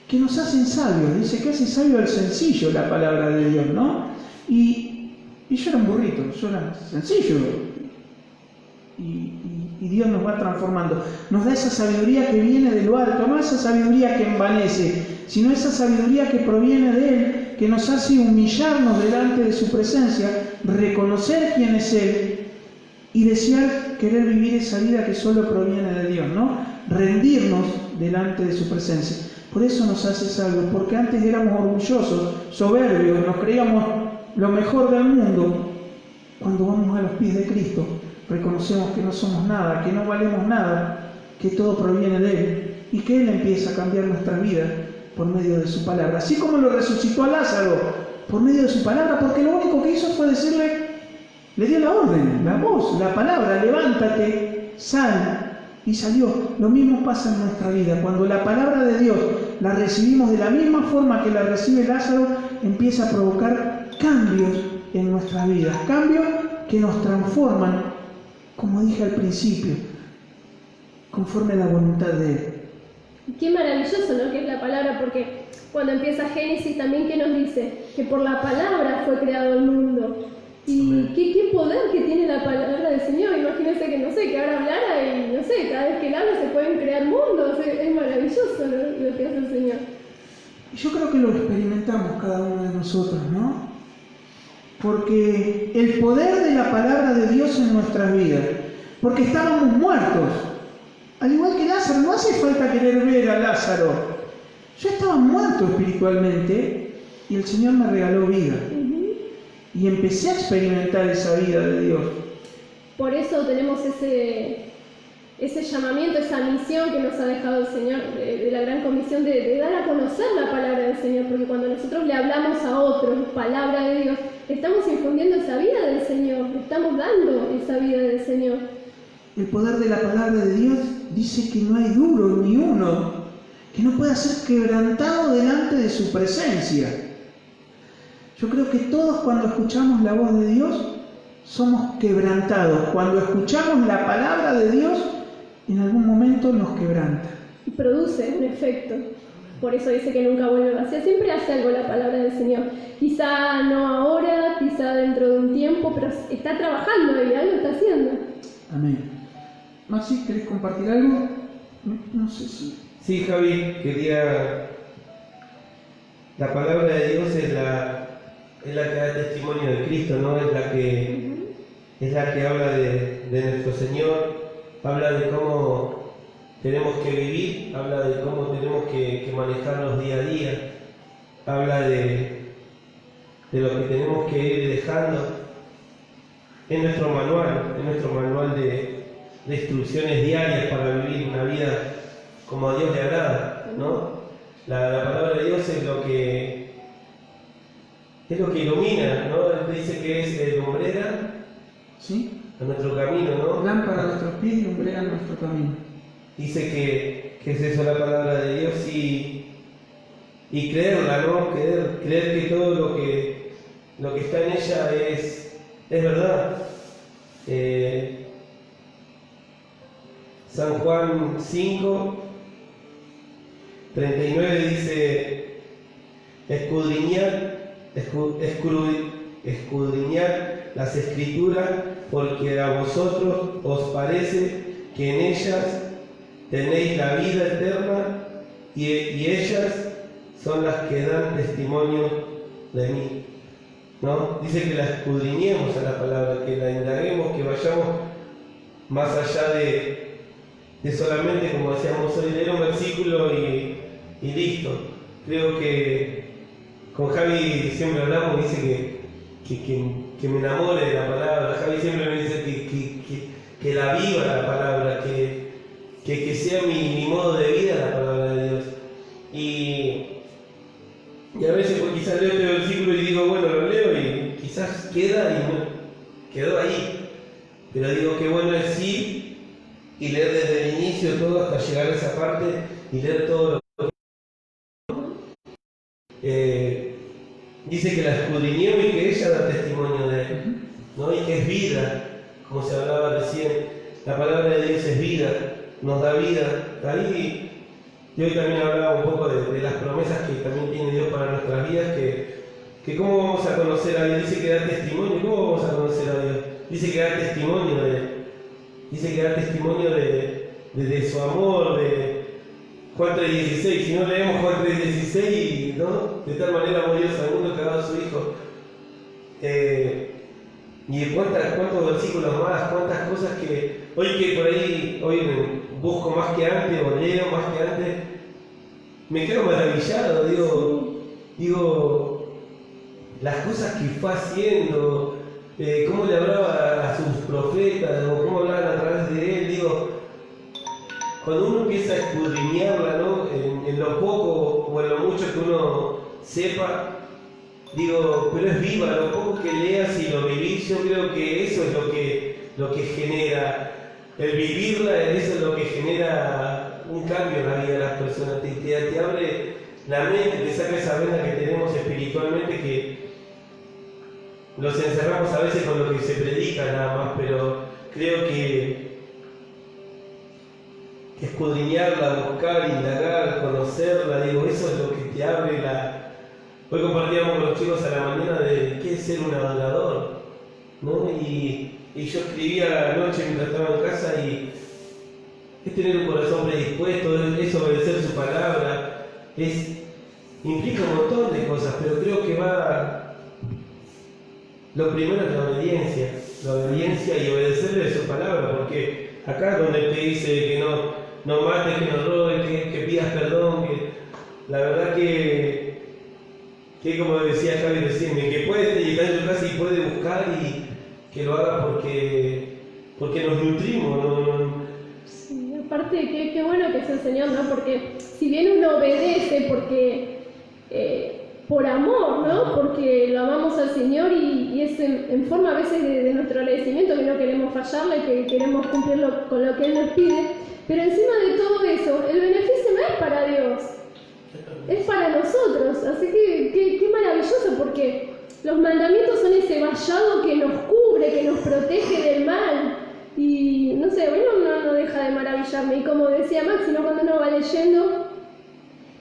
que nos hacen sabios. Dice que hace sabio al sencillo la palabra de Dios, ¿no? Y yo era un burrito, yo era sencillo. Y Dios nos va transformando. Nos da esa sabiduría que viene de lo alto, no esa sabiduría que envanece, sino esa sabiduría que proviene de Él, que nos hace humillarnos delante de su presencia, reconocer quién es Él y desear querer vivir esa vida que solo proviene de Dios, ¿no? Rendirnos delante de su presencia. Por eso nos hace sabios, porque antes éramos orgullosos, soberbios, nos creíamos lo mejor del mundo. Cuando vamos a los pies de Cristo, reconocemos que no somos nada, que no valemos nada, que todo proviene de Él y que Él empieza a cambiar nuestra vida por medio de su palabra. Así como lo resucitó a Lázaro por medio de su palabra, porque lo único que hizo fue decirle, le dio la orden, la voz, la palabra, levántate, sal, y salió. Lo mismo pasa en nuestra vida. Cuando la palabra de Dios la recibimos de la misma forma que la recibe Lázaro, empieza a provocar cambios en nuestras vidas, cambios que nos transforman, como dije al principio, conforme a la voluntad de Él. Qué maravilloso, ¿no?, que es la palabra, porque cuando empieza Génesis también, ¿qué nos dice? Que por la palabra fue creado el mundo. Y qué poder que tiene la palabra del Señor. Imagínense que, no sé, que ahora hablara y, no sé, cada vez que Él habla se pueden crear mundos. Es maravilloso lo que hace el Señor. Yo creo que lo experimentamos cada uno de nosotros, ¿no? Porque el poder de la palabra de Dios en nuestras vidas, porque estábamos muertos, al igual que Lázaro. No hace falta querer ver a Lázaro. Yo estaba muerto espiritualmente y el Señor me regaló vida. Y empecé a experimentar esa vida de Dios. Por eso tenemos ese llamamiento, esa misión que nos ha dejado el Señor, de la gran comisión de dar a conocer la palabra del Señor, porque cuando nosotros le hablamos a otros palabra de Dios, estamos infundiendo esa vida del Señor, le estamos dando esa vida del Señor. El poder de la palabra de Dios dice que no hay duro ni uno que no pueda ser quebrantado delante de su presencia. Yo creo que todos, cuando escuchamos la voz de Dios, somos quebrantados. Cuando escuchamos la palabra de Dios, en algún momento nos quebranta. Y produce un efecto. Por eso dice que nunca vuelve vacía. Siempre hace algo la palabra del Señor. Quizá no ahora, quizá dentro de un tiempo, pero está trabajando y algo está haciendo. Amén. Maxi, ¿querés compartir algo? No sé si... Sí, Javi, quería... La palabra de Dios es la que da testimonio de Cristo, ¿no? Es la que habla de nuestro Señor, habla de cómo tenemos que vivir, habla de cómo tenemos que manejarnos día a día, habla de lo que tenemos que ir dejando en nuestro manual de instrucciones diarias para vivir una vida como a Dios le agrada, ¿no? La palabra de Dios es lo que ilumina, ¿no? Él dice que es lumbrera, ¿sí?, a nuestro camino, ¿no? Lámpara a nuestros pies y lumbrera a nuestro camino. Dice que es eso la palabra de Dios y creerla, ¿no? Creer que todo lo que está en ella es verdad. San Juan 5, 39 dice: escudriñad las Escrituras, porque a vosotros os parece que en ellas tenéis la vida eterna y ellas son las que dan testimonio de mí, ¿no? Dice que la escudriñemos a la palabra, que la indaguemos, que vayamos más allá de solamente, como decíamos hoy, leer un versículo y listo. Creo que con Javi siempre hablamos, dice que me enamore de la palabra. Javi siempre me dice que la viva la palabra, que sea mi modo de vida la palabra de Dios. Y a veces pues, quizás leo este versículo y digo, bueno, lo leo y quizás queda y no, quedó ahí. Pero digo, qué bueno es ir y leer desde el inicio todo hasta llegar a esa parte y leer todo lo que... dice que la escudriñó y que ella da testimonio de él, ¿no? Y que es vida, como se hablaba recién. La palabra de Dios es vida, nos da vida. Ahí y hoy también hablaba un poco de las promesas que también tiene Dios para nuestras vidas, que cómo vamos a conocer a Dios. Dice que da testimonio. ¿Cómo vamos a conocer a Dios? Dice que da testimonio de Él. Dice que da testimonio de su amor, de Juan 3:16. Si no leemos Juan 3:16, ¿no? De tal manera amó Dios al mundo que ha dado a su Hijo. Y cuántos versículos más, cuántas cosas que por ahí busco más que antes, o leo más que antes, me quedo maravillado, digo, las cosas que fue haciendo, cómo le hablaba a sus profetas, o cómo hablaban a través de él, digo, cuando uno empieza a escudriñarla, ¿no? En lo poco o en lo mucho que uno sepa, digo, pero es viva, lo poco que leas y lo vivís, yo creo que eso es lo que genera, el vivirla, eso es lo que genera un cambio en la vida de las personas, te abre la mente, te saca esa vena que tenemos espiritualmente, que los encerramos a veces con lo que se predica nada más, pero creo que escudriñarla, buscar, indagar, conocerla, digo, eso es lo que te abre la... Hoy compartíamos con los chicos a la mañana de qué es ser un adorador, ¿no? Y yo escribía anoche mientras estaba en casa y es tener un corazón predispuesto, es obedecer su palabra, implica un montón de cosas, pero creo que lo primero es la obediencia y obedecerle su palabra, porque acá es donde te dice que no mates, que no robes, que pidas perdón, que la verdad que como decía Javi recién, que puede llegar en tu casa y puede buscar y que lo haga porque nos nutrimos. Sí, aparte qué bueno que es el Señor, ¿no? Porque si bien uno obedece por amor, ¿no? Porque lo amamos al Señor y es en forma a veces de nuestro agradecimiento, que no queremos fallarle, que queremos cumplir con lo que Él nos pide, pero encima de todo eso, el beneficio no es para Dios, es para nosotros, así que qué maravilloso, porque los mandamientos son ese vallado que nos cubre, que nos protege del mal, y no sé, bueno, no deja de maravillarme, y como decía Máximo cuando uno va leyendo,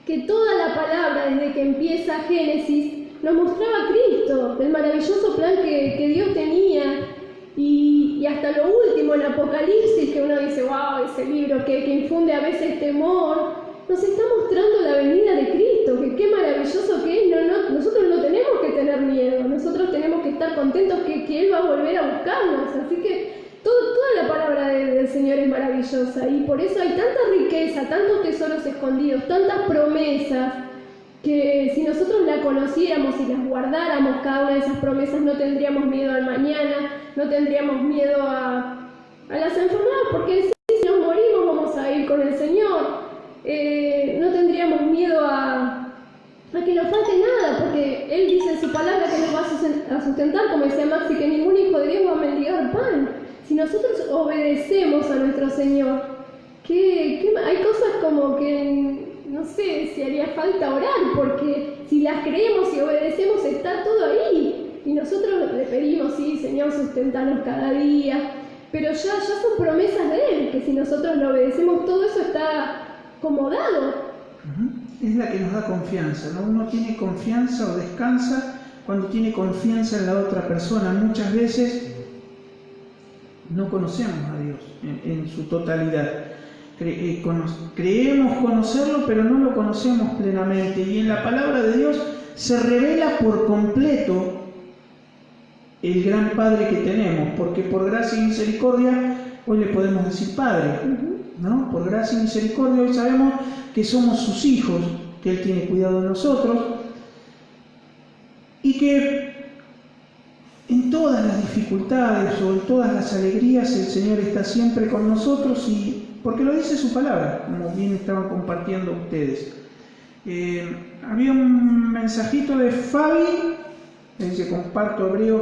que toda la palabra, desde que empieza Génesis, nos mostraba a Cristo, el maravilloso plan que Dios tenía, y hasta lo último, en Apocalipsis, que uno dice, wow, ese libro que infunde a veces temor, nos está mostrando la venida de Cristo, que qué maravilloso que es. Nosotros no tenemos que tener miedo, nosotros tenemos que estar contentos que Él va a volver a buscarnos, así que toda la palabra del Señor es maravillosa, y por eso hay tanta riqueza, tantos tesoros escondidos, tantas promesas, que si nosotros la conociéramos y las guardáramos, cada una de esas promesas, no tendríamos miedo al mañana, no tendríamos miedo a las enfermedades, porque si nos morimos vamos a ir con el Señor. No tendríamos miedo a que nos falte nada, porque Él dice en su palabra que nos va a sustentar, como decía Maxi, que ningún hijo de Dios va a mendigar pan. Si nosotros obedecemos a nuestro Señor, hay cosas como que, no sé, si haría falta orar, porque si las creemos y obedecemos está todo ahí. Y nosotros le pedimos, sí, Señor, sustentanos cada día, pero ya son promesas de Él, que si nosotros lo obedecemos, todo eso está acomodado. Es la que nos da confianza, ¿no? Uno tiene confianza o descansa cuando tiene confianza en la otra persona. Muchas veces no conocemos a Dios en su totalidad. Creemos conocerlo, pero no lo conocemos plenamente. Y en la palabra de Dios se revela por completo el gran Padre que tenemos, porque por gracia y misericordia hoy le podemos decir Padre, ¿no? Por gracia y misericordia hoy sabemos que somos sus hijos, que Él tiene cuidado de nosotros y que en todas las dificultades o en todas las alegrías el Señor está siempre con nosotros, y porque lo dice su palabra, como bien estaban compartiendo ustedes. Había un mensajito de Fabi, dice, comparto Hebreos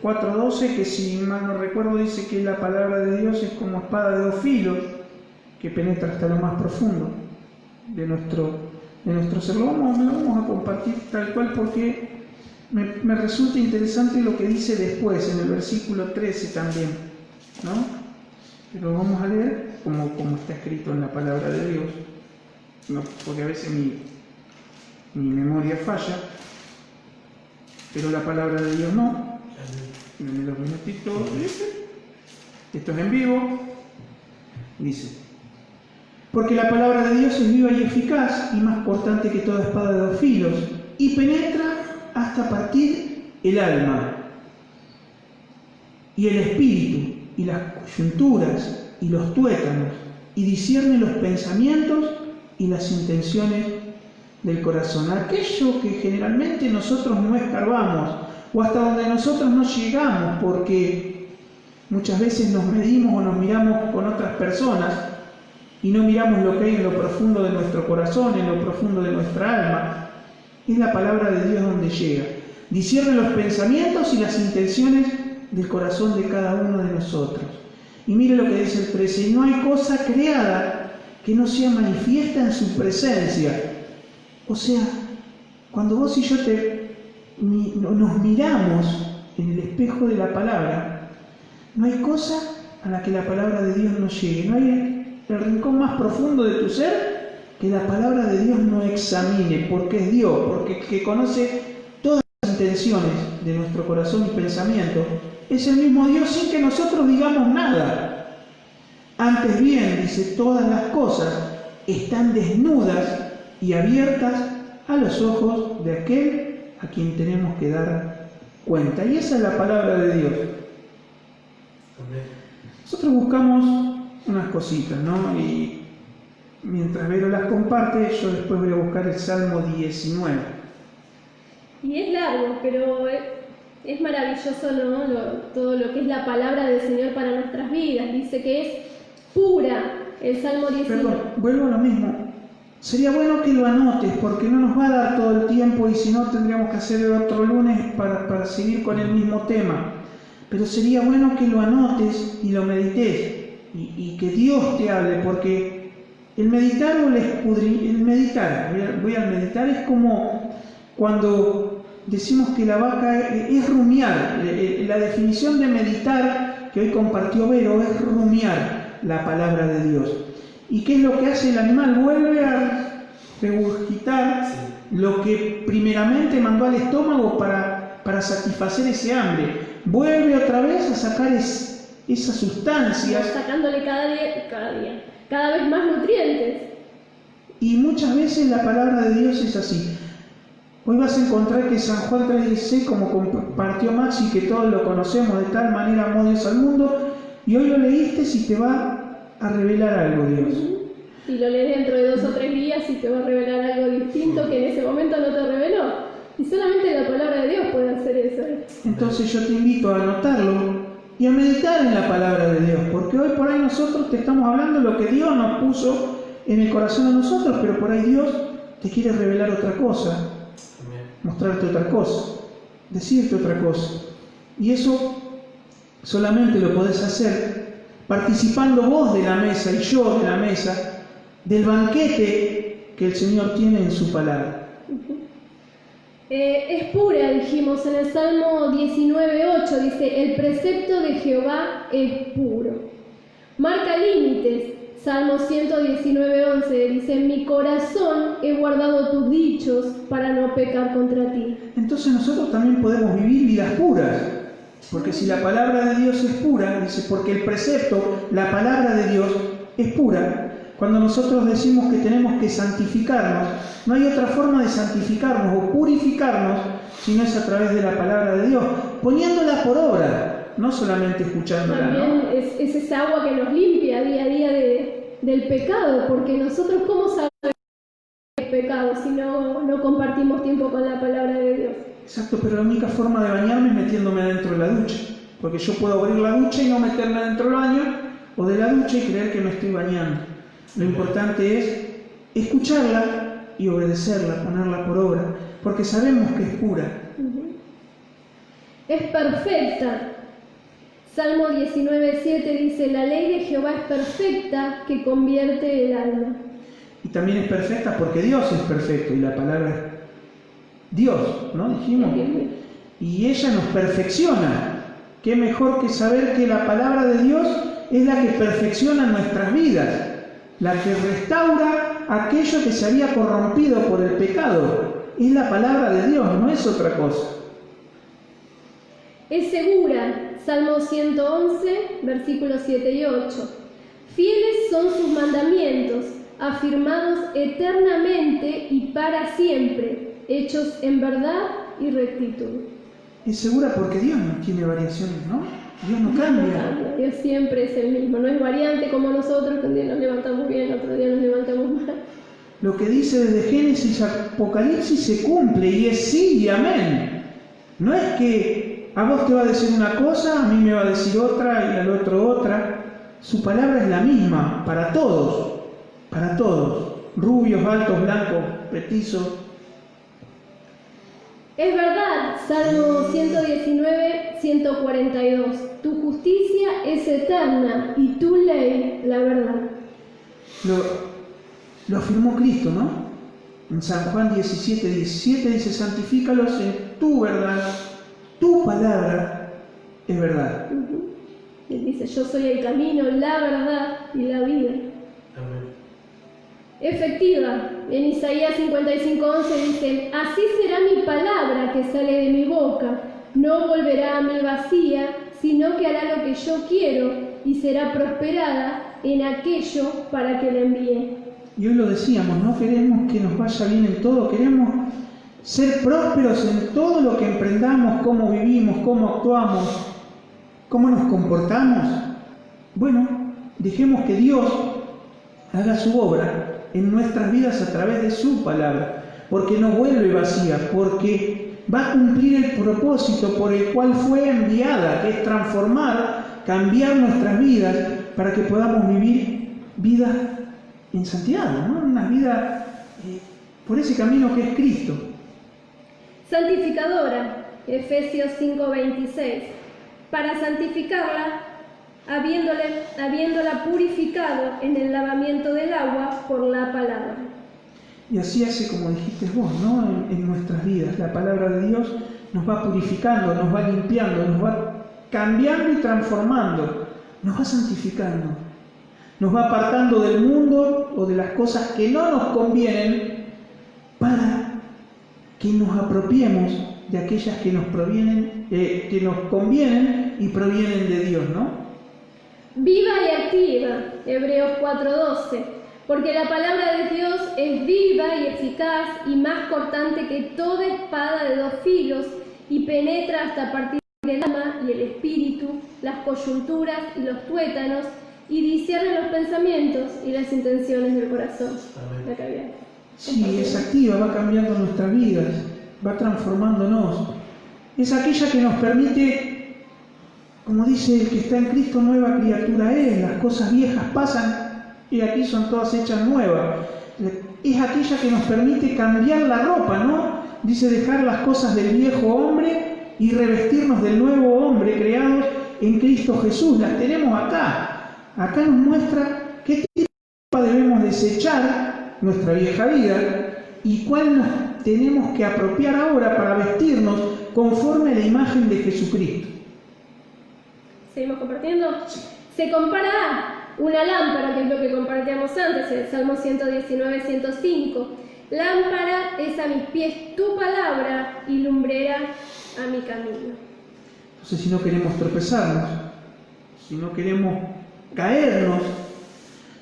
4:12, que si mal no recuerdo dice que la palabra de Dios es como espada de dos filos, que penetra hasta lo más profundo de nuestro ser. Lo vamos a compartir tal cual porque me resulta interesante lo que dice después, en el versículo 13 también, ¿no? Pero lo vamos a leer como está escrito en la palabra de Dios, ¿no? Porque a veces mi memoria falla, pero la palabra de Dios no. En los minutitos, esto es en vivo, dice: porque la palabra de Dios es viva y eficaz y más cortante que toda espada de dos filos, y penetra hasta partir el alma y el espíritu y las coyunturas y los tuétanos, y discierne los pensamientos y las intenciones del corazón. Aquello que generalmente nosotros no escarbamos, o hasta donde nosotros no llegamos, porque muchas veces nos medimos o nos miramos con otras personas y no miramos lo que hay en lo profundo de nuestro corazón, en lo profundo de nuestra alma. Es la palabra de Dios donde llega. Discierne los pensamientos y las intenciones del corazón de cada uno de nosotros. Y mire lo que dice el 13: y no hay cosa creada que no sea manifiesta en su presencia. O sea, cuando vos y yo nos miramos en el espejo de la palabra, no hay cosa a la que la palabra de Dios no llegue. No hay el rincón más profundo de tu ser que la palabra de Dios no examine, porque es Dios, porque que conoce todas las intenciones de nuestro corazón y pensamiento. Es el mismo Dios sin que nosotros digamos nada. Antes bien, dice, todas las cosas están desnudas y abiertas a los ojos de aquel a quien tenemos que dar cuenta. Y esa es la palabra de Dios. Nosotros buscamos unas cositas, ¿no? Y mientras Vero las comparte, yo después voy a buscar el Salmo 19. Y es largo, pero es maravilloso, ¿no? Todo lo que es la palabra del Señor para nuestras vidas. Dice que es pura, el Salmo 19. Perdón, vuelvo a lo mismo. Sería bueno que lo anotes, porque no nos va a dar todo el tiempo y si no tendríamos que hacer otro lunes para seguir con el mismo tema. Pero sería bueno que lo anotes y lo medites y que Dios te hable, porque el meditar o el meditar, voy al meditar, es como cuando decimos que la vaca es rumiar. La definición de meditar que hoy compartió Vero es rumiar la palabra de Dios. ¿Y qué es lo que hace el animal? Vuelve a regurgitar lo que primeramente mandó al estómago para satisfacer ese hambre. Vuelve otra vez a sacar esas sustancias. Sacándole cada vez más nutrientes. Y muchas veces la palabra de Dios es así. Hoy vas a encontrar que San Juan 3:16, como compartió Maxi, que todos lo conocemos, de tal manera amó Dios al mundo, y hoy lo leíste y te va a revelar algo Dios. Y lo lees dentro de 2 o 3 días y te va a revelar algo distinto que en ese momento no te reveló. Y solamente la palabra de Dios puede hacer eso. Entonces yo te invito a anotarlo y a meditar en la palabra de Dios, porque hoy por ahí nosotros te estamos hablando de lo que Dios nos puso en el corazón de nosotros, pero por ahí Dios te quiere revelar otra cosa, mostrarte otra cosa, decirte otra cosa. Y eso solamente lo podés hacer participando vos de la mesa y yo de la mesa, del banquete que el Señor tiene en su palabra. Es pura, dijimos en el Salmo 19:8, dice: el precepto de Jehová es puro. Marca límites. Salmo 119:11 dice: en mi corazón he guardado tus dichos para no pecar contra ti. Entonces nosotros también podemos vivir vidas puras. Porque si la palabra de Dios es pura, dice, porque el precepto, la palabra de Dios es pura. Cuando nosotros decimos que tenemos que santificarnos, no hay otra forma de santificarnos o purificarnos si no es a través de la palabra de Dios, poniéndola por obra, no solamente escuchándola. También ¿no? es esa agua que nos limpia día a día del pecado, porque nosotros ¿cómo sabemos que es pecado si no compartimos tiempo con la palabra de Dios? Exacto, pero la única forma de bañarme es metiéndome adentro de la ducha. Porque yo puedo abrir la ducha y no meterme adentro del baño o de la ducha y creer que me estoy bañando. Lo importante es escucharla y obedecerla, ponerla por obra, porque sabemos que es pura. Es perfecta. Salmo 19:7 dice: la ley de Jehová es perfecta, que convierte el alma. Y también es perfecta porque Dios es perfecto y la palabra es Dios, ¿no? Dijimos. Y ella nos perfecciona. Qué mejor que saber que la palabra de Dios es la que perfecciona nuestras vidas, la que restaura aquello que se había corrompido por el pecado. Es la palabra de Dios, no es otra cosa. Es segura. Salmo 111, versículos 7 y 8. Fieles son sus mandamientos, afirmados eternamente y para siempre, hechos en verdad y rectitud. Es segura porque Dios no tiene variaciones, ¿no? Dios no cambia. Dios siempre es el mismo, no es variante como nosotros, que un día nos levantamos bien, otro día nos levantamos mal. Lo que dice desde Génesis a Apocalipsis se cumple y es sí y amén. No es que a vos te va a decir una cosa, a mí me va a decir otra y al otro otra. Su palabra es la misma para todos, rubios, altos, blancos, petizos. Es verdad, Salmo 119, 142. Tu justicia es eterna y tu ley la verdad. Lo afirmó Cristo, ¿no? En San Juan 17, 17 dice: santifícalos en tu verdad, tu palabra es verdad. Él dice: yo soy el camino, la verdad y la vida. Amén. Efectiva. En Isaías 55:11 dice: así será mi palabra que sale de mi boca, no volverá a mí vacía, sino que hará lo que yo quiero y será prosperada en aquello para que la envíe. Y hoy lo decíamos, no queremos que nos vaya bien en todo, queremos ser prósperos en todo lo que emprendamos, cómo vivimos, cómo actuamos, cómo nos comportamos. Bueno, dejemos que Dios haga su obra en nuestras vidas a través de su palabra, porque no vuelve vacía, porque va a cumplir el propósito por el cual fue enviada, que es transformar, cambiar nuestras vidas para que podamos vivir vidas en santidad, ¿no? Una vida por ese camino que es Cristo. Santificadora, Efesios 5:26. Para santificarla, habiéndola purificado en el lavamiento del agua por la palabra. Y así hace como dijiste vos, ¿no? En nuestras vidas. La palabra de Dios nos va purificando, nos va limpiando, nos va cambiando y transformando, nos va santificando, nos va apartando del mundo o de las cosas que no nos convienen para que nos apropiemos de aquellas que nos convienen y provienen de Dios, ¿no? Viva y activa, Hebreos 4:12, porque la palabra de Dios es viva y eficaz y más cortante que toda espada de 2 filos y penetra hasta partir el alma y el espíritu, las coyunturas y los tuétanos, y discierne los pensamientos y las intenciones del corazón. Amén. Sí, es activa, va cambiando nuestras vidas, va transformándonos. Es aquella que nos permite, como dice el que está en Cristo, nueva criatura es, las cosas viejas pasan y aquí son todas hechas nuevas. Es aquella que nos permite cambiar la ropa, ¿no? Dice dejar las cosas del viejo hombre y revestirnos del nuevo hombre creados en Cristo Jesús. Las tenemos acá. Acá nos muestra qué tipo de ropa debemos desechar, nuestra vieja vida, y cuál nos tenemos que apropiar ahora para vestirnos conforme a la imagen de Jesucristo. ¿Seguimos compartiendo? Se compara a una lámpara, que es lo que compartíamos antes, el Salmo 119, 105. Lámpara es a mis pies tu palabra y lumbrera a mi camino. Entonces, si no queremos tropezarnos, si no queremos caernos,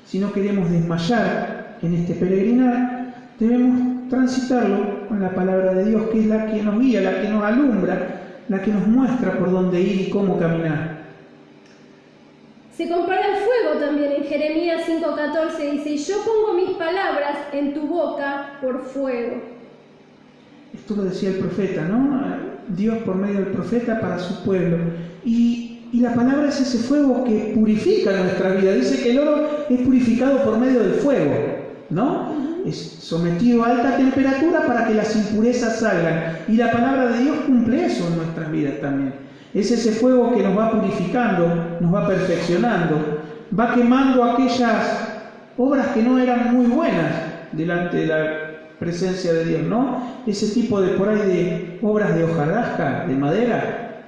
si no queremos desmayar en este peregrinar, debemos transitarlo con la palabra de Dios, que es la que nos guía, la que nos alumbra, la que nos muestra por dónde ir y cómo caminar. Se compara al fuego también en Jeremías 5:14, dice: yo pongo mis palabras en tu boca por fuego. Esto lo decía el profeta, ¿no? Dios por medio del profeta para su pueblo. Y la palabra es ese fuego que purifica nuestra vida. Dice que el oro es purificado por medio del fuego, ¿no? Es sometido a alta temperatura para que las impurezas salgan. Y la palabra de Dios cumple eso en nuestras vidas también. Es ese fuego que nos va purificando, nos va perfeccionando, va quemando aquellas obras que no eran muy buenas delante de la presencia de Dios, ¿no? Ese tipo de por ahí de obras de hojarasca, de madera,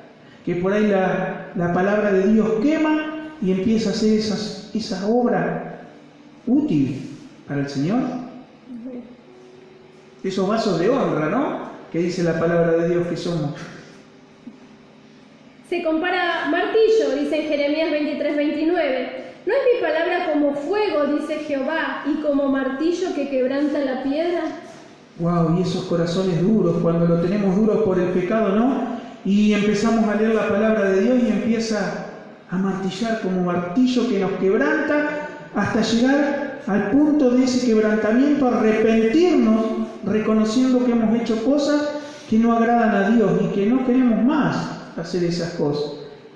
que por ahí la palabra de Dios quema y empieza a hacer esa obra útil para el Señor. Esos vasos de honra, ¿no? Que dice la palabra de Dios que somos. Se compara martillo, dice en Jeremías 23:29. ¿No es mi palabra como fuego, dice Jehová, y como martillo que quebranta la piedra? Wow, y esos corazones duros, cuando lo tenemos duros por el pecado, ¿no? Y empezamos a leer la palabra de Dios y empieza a martillar como martillo que nos quebranta hasta llegar al punto de ese quebrantamiento, arrepentirnos, reconociendo que hemos hecho cosas que no agradan a Dios y que no queremos más hacer esas cosas.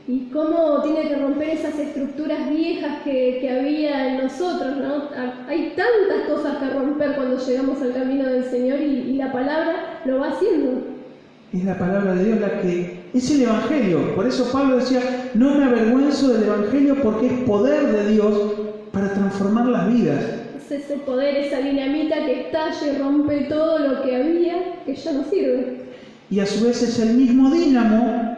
Y cómo tiene que romper esas estructuras viejas que había en nosotros, ¿no? Hay tantas cosas que romper cuando llegamos al camino del Señor y la palabra lo va haciendo. Es la palabra de Dios la que... Es el Evangelio. Por eso Pablo decía, no me avergüenzo del Evangelio porque es poder de Dios para transformar las vidas. Es ese poder, esa dinamita que estalla y rompe todo lo que había, que ya no sirve. Y a su vez es el mismo dínamo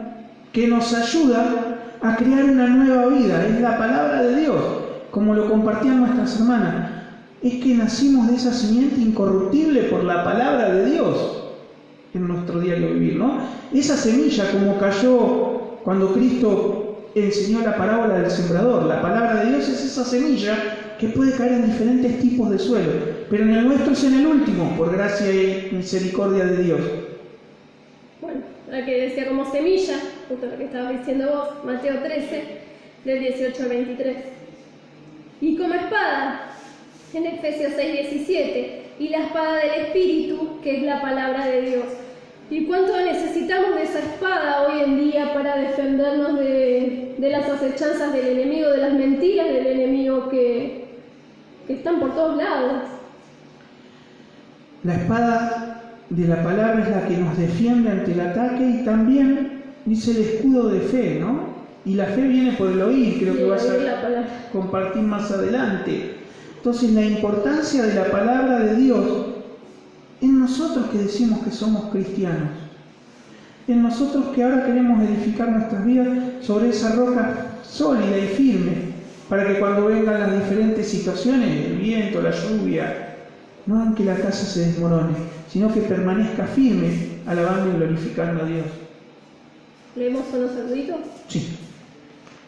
que nos ayuda a crear una nueva vida. Es la palabra de Dios, como lo compartían nuestras hermanas. Es que nacimos de esa simiente incorruptible por la palabra de Dios en nuestro diario vivir, ¿no? Esa semilla, como cayó cuando Cristo enseñó la parábola del sembrador. La palabra de Dios es esa semilla que puede caer en diferentes tipos de suelo, pero en el nuestro es en el último, por gracia y misericordia de Dios. Bueno, la que decía como semilla, justo lo que estabas diciendo vos, Mateo 13, del 18 al 23. Y como espada, en Efesios 6:17, y la espada del Espíritu, que es la palabra de Dios. ¿Y cuánto necesitamos de esa espada hoy en día para defendernos de las acechanzas del enemigo, de las mentiras del enemigo que están por todos lados? La espada de la palabra es la que nos defiende ante el ataque y también dice el escudo de fe, ¿no? Y la fe viene por el oír, creo que vas a compartir más adelante. Entonces la importancia de la palabra de Dios en nosotros que decimos que somos cristianos, en nosotros que ahora queremos edificar nuestras vidas sobre esa roca sólida y firme, para que cuando vengan las diferentes situaciones, el viento, la lluvia, no hagan que la casa se desmorone, sino que permanezca firme, alabando y glorificando a Dios. ¿Leemos unos saluditos? Sí.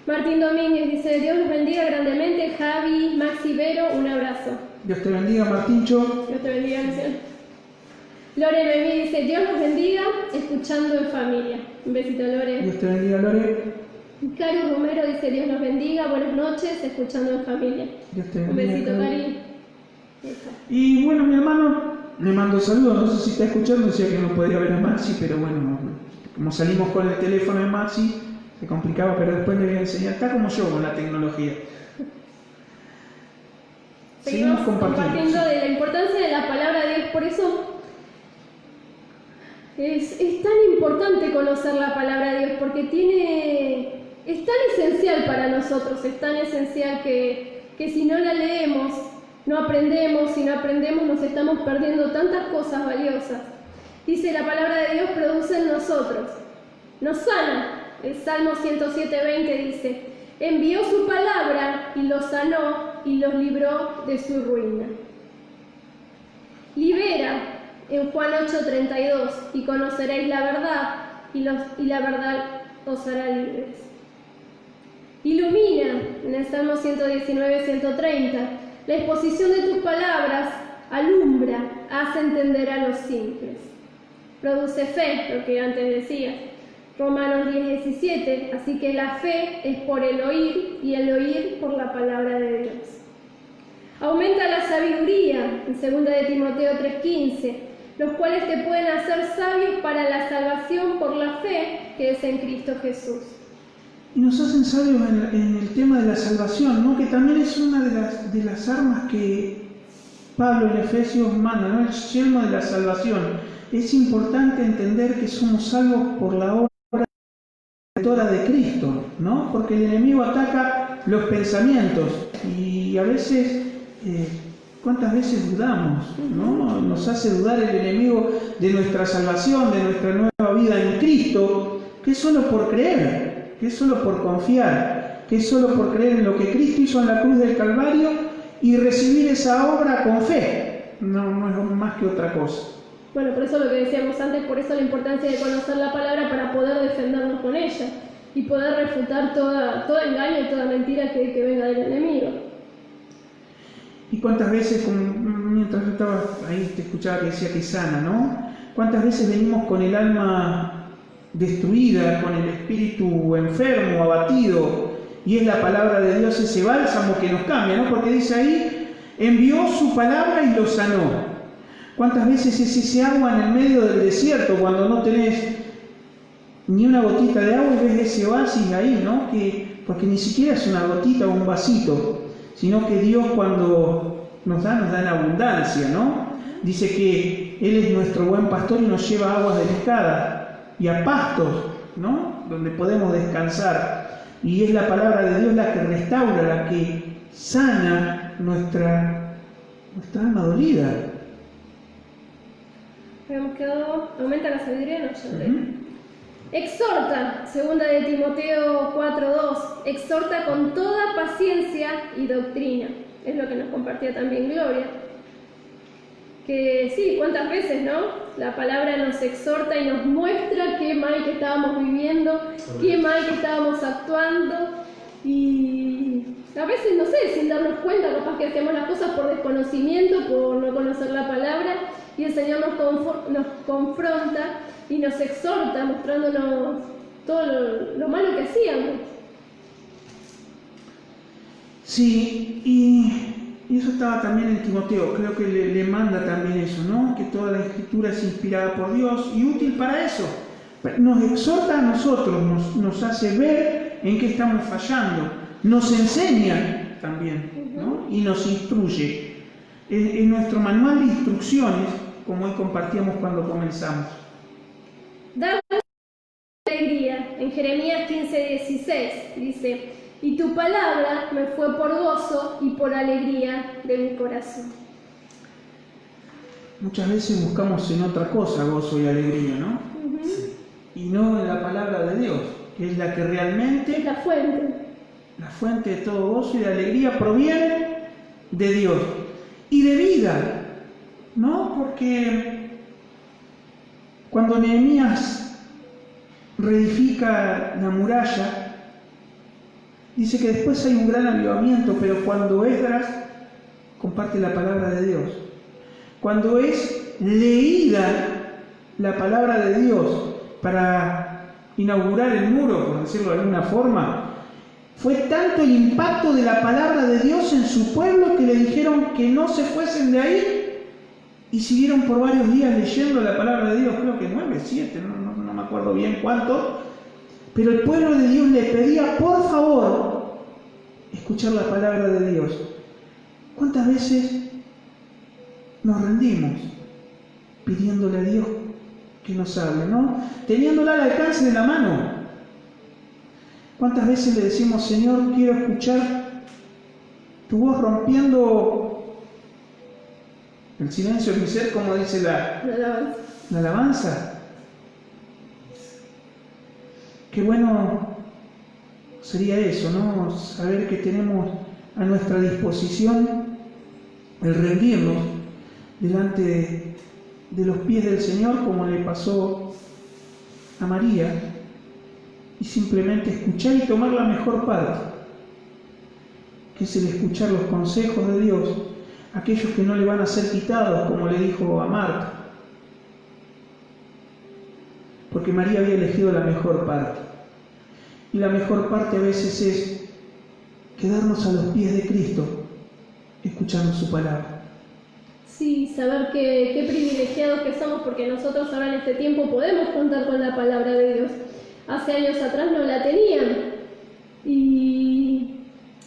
Martín Domínguez dice, Dios los bendiga grandemente. Javi, Maxi, Vero, un abrazo. Dios te bendiga, Martíncho. Dios te bendiga, Luciano. Lore Noemí dice, Dios los bendiga, escuchando en familia. Un besito, Lore. Dios te bendiga, Lore. Cari Romero dice, Dios los bendiga, buenas noches, escuchando en familia. Dios te Un bendiga. besito, Cari. Y bueno, mi hermano me mandó saludos, no sé si está escuchando, decía que no podía ver a Maxi, pero bueno, como salimos con el teléfono de Maxi, se complicaba, pero después le voy a enseñar, está como yo con la tecnología. Seguimos compartiendo de la importancia de la palabra de Dios, por eso es tan importante conocer la palabra de Dios, porque es tan esencial para nosotros, es tan esencial que si no la leemos, no aprendemos, si no aprendemos nos estamos perdiendo tantas cosas valiosas. Dice, la palabra de Dios produce en nosotros, nos sana. El Salmo 107:20 dice, envió su palabra y los sanó y los libró de su ruina. Libera en Juan 8:32, y conoceréis la verdad y la verdad os hará libres. Ilumina en el Salmo 119:130, la exposición de tus palabras alumbra, hace entender a los simples. Produce fe, lo que antes decía. Romanos 10:17, así que la fe es por el oír y el oír por la palabra de Dios. Aumenta la sabiduría, en 2 de Timoteo 3:15, los cuales te pueden hacer sabios para la salvación por la fe que es en Cristo Jesús. Y nos hacen sabios en el tema de la salvación, ¿no? Que también es una de las armas que Pablo en Efesios manda, ¿no? El yelmo de la salvación. Es importante entender que somos salvos por la obra redentora de Cristo, ¿no? Porque el enemigo ataca los pensamientos y a veces, ¿cuántas veces dudamos, ¿no? Nos hace dudar el enemigo de nuestra salvación, de nuestra nueva vida en Cristo, que es solo por creer, que es solo por confiar, que es solo por creer en lo que Cristo hizo en la cruz del Calvario y recibir esa obra con fe, no es más que otra cosa. Bueno, por eso lo que decíamos antes, por eso la importancia de conocer la palabra para poder defendernos con ella y poder refutar todo engaño y toda mentira que venga del enemigo. Y cuántas veces, mientras yo estaba ahí, te escuchaba que decía que sana, ¿no? Cuántas veces venimos con el alma destruida, con el espíritu enfermo, abatido, y es la palabra de Dios ese bálsamo que nos cambia, ¿no? Porque dice ahí, envió su palabra y lo sanó. ¿Cuántas veces es ese agua en el medio del desierto, cuando no tenés ni una gotita de agua y ves ese oasis ahí, ¿no? Porque ni siquiera es una gotita o un vasito, sino que Dios cuando nos da en abundancia, ¿no? Dice que Él es nuestro buen pastor y nos lleva a aguas delicadas y a pastos, ¿no? Donde podemos descansar. Y es la palabra de Dios la que restaura, la que sana nuestra alma dolida. Habíamos quedado, aumenta la sabiduría, no Exhorta, segunda de Timoteo 4:2, exhorta con toda paciencia y doctrina. Es lo que nos compartía también Gloria. Que sí, cuántas veces, ¿no? La palabra nos exhorta y nos muestra qué mal que estábamos viviendo, qué mal que estábamos actuando, y a veces, no sé, sin darnos cuenta, capaz que hacemos las cosas por desconocimiento, por no conocer la palabra, y el Señor nos confronta y nos exhorta, mostrándonos todo lo malo que hacíamos. Sí, y eso estaba también en Timoteo, creo que le manda también eso, ¿no? Que toda la Escritura es inspirada por Dios y útil para eso. Nos exhorta a nosotros, nos hace ver en qué estamos fallando, nos enseña también, ¿no? Y nos instruye. En nuestro manual de instrucciones, como hoy compartíamos cuando comenzamos. Dame alegría, en Jeremías 15:16 dice: y tu palabra me fue por gozo y por alegría de mi corazón. Muchas veces buscamos en otra cosa gozo y alegría, ¿no? Sí. Y no en la palabra de Dios, que es la que realmente, Es la fuente. la fuente de todo gozo y de alegría proviene de Dios. Y de vida, ¿no? Porque cuando Nehemías reedifica la muralla, dice que después hay un gran avivamiento, pero cuando Esdras comparte la palabra de Dios, cuando es leída la palabra de Dios para inaugurar el muro, por decirlo de alguna forma, fue tanto el impacto de la palabra de Dios en su pueblo que le dijeron que no se fuesen de ahí y siguieron por varios días leyendo la palabra de Dios, creo que 9, 7, no me acuerdo bien cuánto. Pero el pueblo de Dios le pedía, por favor, escuchar la palabra de Dios. ¿Cuántas veces nos rendimos pidiéndole a Dios que nos hable, ¿no? Teniéndola al alcance de la mano. ¿Cuántas veces le decimos, Señor, quiero escuchar tu voz rompiendo el silencio de mi ser, como dice la alabanza? Qué bueno sería eso, ¿no? Saber que tenemos a nuestra disposición el rendirnos delante de los pies del Señor, como le pasó a María, y simplemente escuchar y tomar la mejor parte, que es el escuchar los consejos de Dios, aquellos que no le van a ser quitados, como le dijo a Marta, porque María había elegido la mejor parte. Y la mejor parte a veces es quedarnos a los pies de Cristo, escuchando su palabra. Sí, saber qué privilegiados que somos, porque nosotros ahora en este tiempo podemos contar con la palabra de Dios. Hace años atrás no la tenían. Y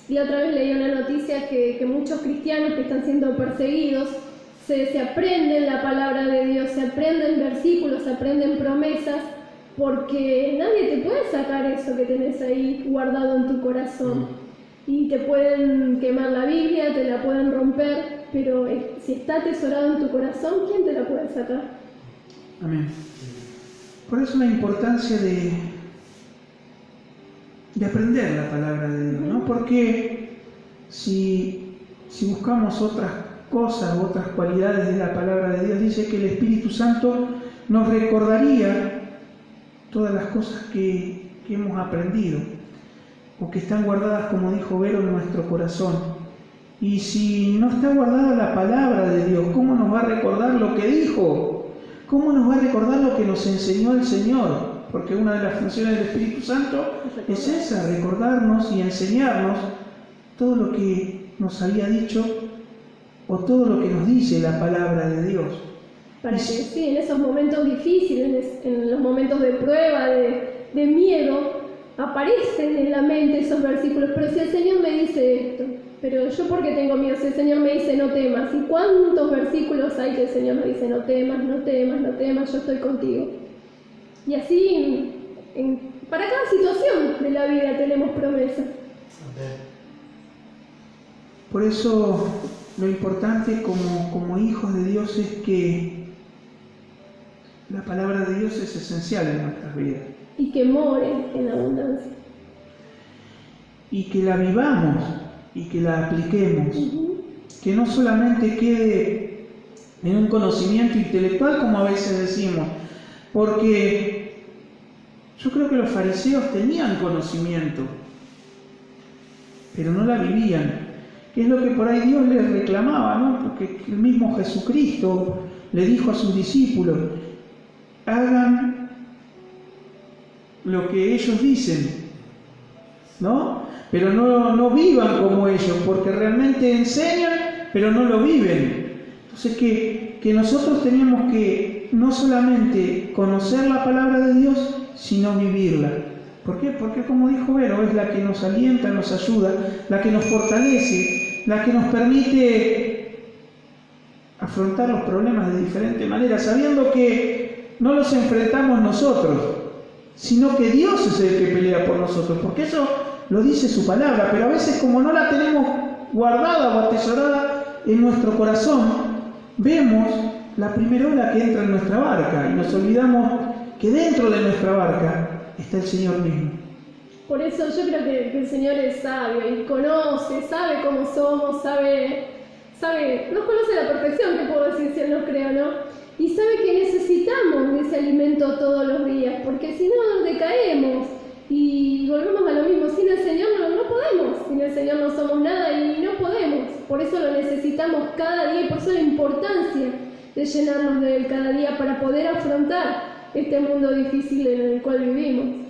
la otra vez leí una noticia que muchos cristianos que están siendo perseguidos se aprenden la palabra de Dios, se aprenden versículos, se aprenden promesas, porque nadie te puede sacar eso que tenés ahí guardado en tu corazón. Y te pueden quemar la Biblia, te la pueden romper, pero si está atesorado en tu corazón, ¿quién te la puede sacar? Amén. Por eso la importancia de aprender la palabra de Dios, ¿no? Porque si buscamos otras cosas, otras cualidades de la palabra de Dios, dice que el Espíritu Santo nos recordaría todas las cosas que hemos aprendido o que están guardadas, como dijo Vero, en nuestro corazón. Y si no está guardada la palabra de Dios, ¿cómo nos va a recordar lo que dijo? ¿Cómo nos va a recordar lo que nos enseñó el Señor? Porque una de las funciones del Espíritu Santo es esa, recordarnos y enseñarnos todo lo que nos había dicho o todo lo que nos dice la palabra de Dios. Para que sí, en esos momentos difíciles, en los momentos de prueba, de miedo, aparecen en la mente esos versículos. Pero si el Señor me dice esto, pero yo porque tengo miedo, si el Señor me dice no temas, ¿y cuántos versículos hay que el Señor me dice no temas, no temas, no temas, yo estoy contigo? Y así, para cada situación de la vida tenemos promesas. Por eso lo importante como hijos de Dios es que la palabra de Dios es esencial en nuestras vidas. Y que more en abundancia. Y que la vivamos y que la apliquemos. Que no solamente quede en un conocimiento intelectual, como a veces decimos, porque yo creo que los fariseos tenían conocimiento, pero no la vivían. Que es lo que por ahí Dios les reclamaba, ¿no? Porque el mismo Jesucristo le dijo a sus discípulos: hagan lo que ellos dicen, ¿no? Pero no vivan como ellos, porque realmente enseñan, pero no lo viven. Entonces que nosotros tenemos que no solamente conocer la palabra de Dios, sino vivirla. ¿Por qué? Porque, como dijo Vero, es la que nos alienta, nos ayuda, la que nos fortalece, la que nos permite afrontar los problemas de diferente manera, sabiendo que no los enfrentamos nosotros, sino que Dios es el que pelea por nosotros, porque eso lo dice su palabra, pero a veces como no la tenemos guardada o atesorada en nuestro corazón, vemos la primera ola que entra en nuestra barca y nos olvidamos que dentro de nuestra barca está el Señor mismo. Por eso yo creo que el Señor es sabio y conoce, sabe cómo somos, sabe, nos conoce a la perfección, que puedo decir si Él nos cree o no, y sabe que necesitamos de ese alimento todos los días, porque si no decaemos y volvemos a lo mismo. Sin el Señor no podemos, sin el Señor no somos nada y no podemos. Por eso lo necesitamos cada día y por eso la importancia de llenarnos de Él cada día para poder afrontar este mundo difícil en el cual vivimos.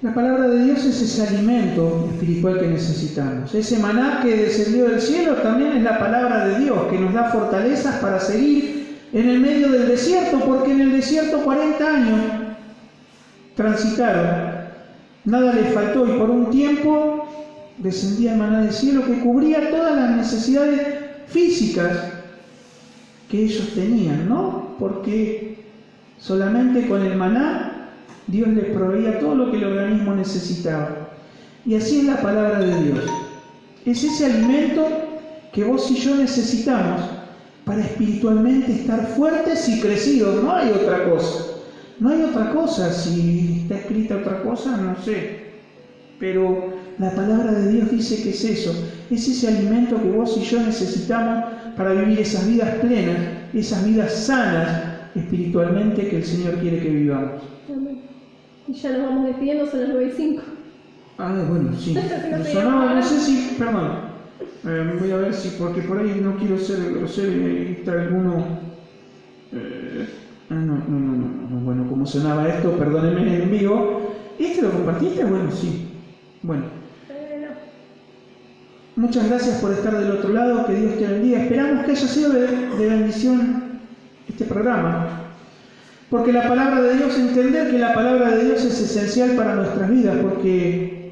La palabra de Dios es ese alimento espiritual que necesitamos. Ese maná que descendió del cielo también es la palabra de Dios, que nos da fortalezas para seguir en el medio del desierto, porque en el desierto 40 años transitaron, nada les faltó y por un tiempo descendía el maná del cielo que cubría todas las necesidades físicas que ellos tenían, ¿no? Porque solamente con el maná Dios les proveía todo lo que el organismo necesitaba. Y así es la palabra de Dios. Es ese alimento que vos y yo necesitamos para espiritualmente estar fuertes y crecidos. No hay otra cosa. No hay otra cosa. Si está escrita otra cosa, no sé. Pero la palabra de Dios dice que es eso. Es ese alimento que vos y yo necesitamos para vivir esas vidas plenas, esas vidas sanas espiritualmente que el Señor quiere que vivamos. Amén. Y ya nos vamos despidiendo, son las 9:05. Ah, bueno, sí. No sé si, perdón. Voy a ver si, porque por ahí no quiero ser grosero y está alguno. No. Bueno, como sonaba esto, perdónenme en vivo. ¿Este lo compartiste? Bueno, sí. Bueno. muchas gracias por estar del otro lado, que Dios te bendiga. Esperamos que haya sido de bendición este programa. Porque la palabra de Dios, entender que la palabra de Dios es esencial para nuestras vidas, porque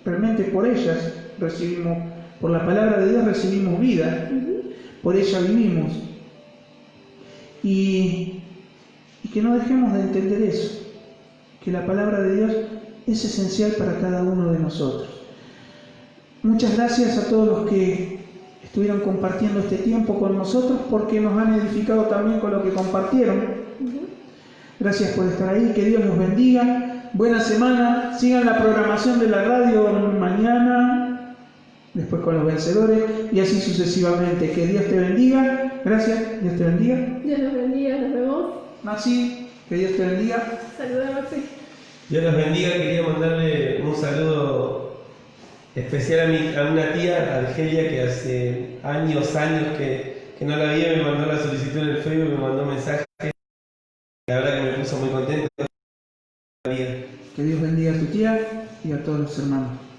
realmente por ellas recibimos, por la palabra de Dios recibimos vida, por ella vivimos. Y que no dejemos de entender eso, que la palabra de Dios es esencial para cada uno de nosotros. Muchas gracias a todos los que estuvieron compartiendo este tiempo con nosotros, porque nos han edificado también con lo que compartieron. Gracias por estar ahí, que Dios los bendiga. Buena semana, sigan la programación de la radio mañana, después con los vencedores y así sucesivamente. Que Dios te bendiga. Gracias, Dios te bendiga. Dios los bendiga, nos vemos. Maxi, que Dios te bendiga. Saluda, Maxi. Dios los bendiga. Quería mandarle un saludo especial a una tía, Argelia, que hace años que no la vi, me mandó la solicitud en el Facebook, me mandó un mensaje. La verdad que me puso muy contento. Que Dios bendiga a tu tía y a todos los hermanos.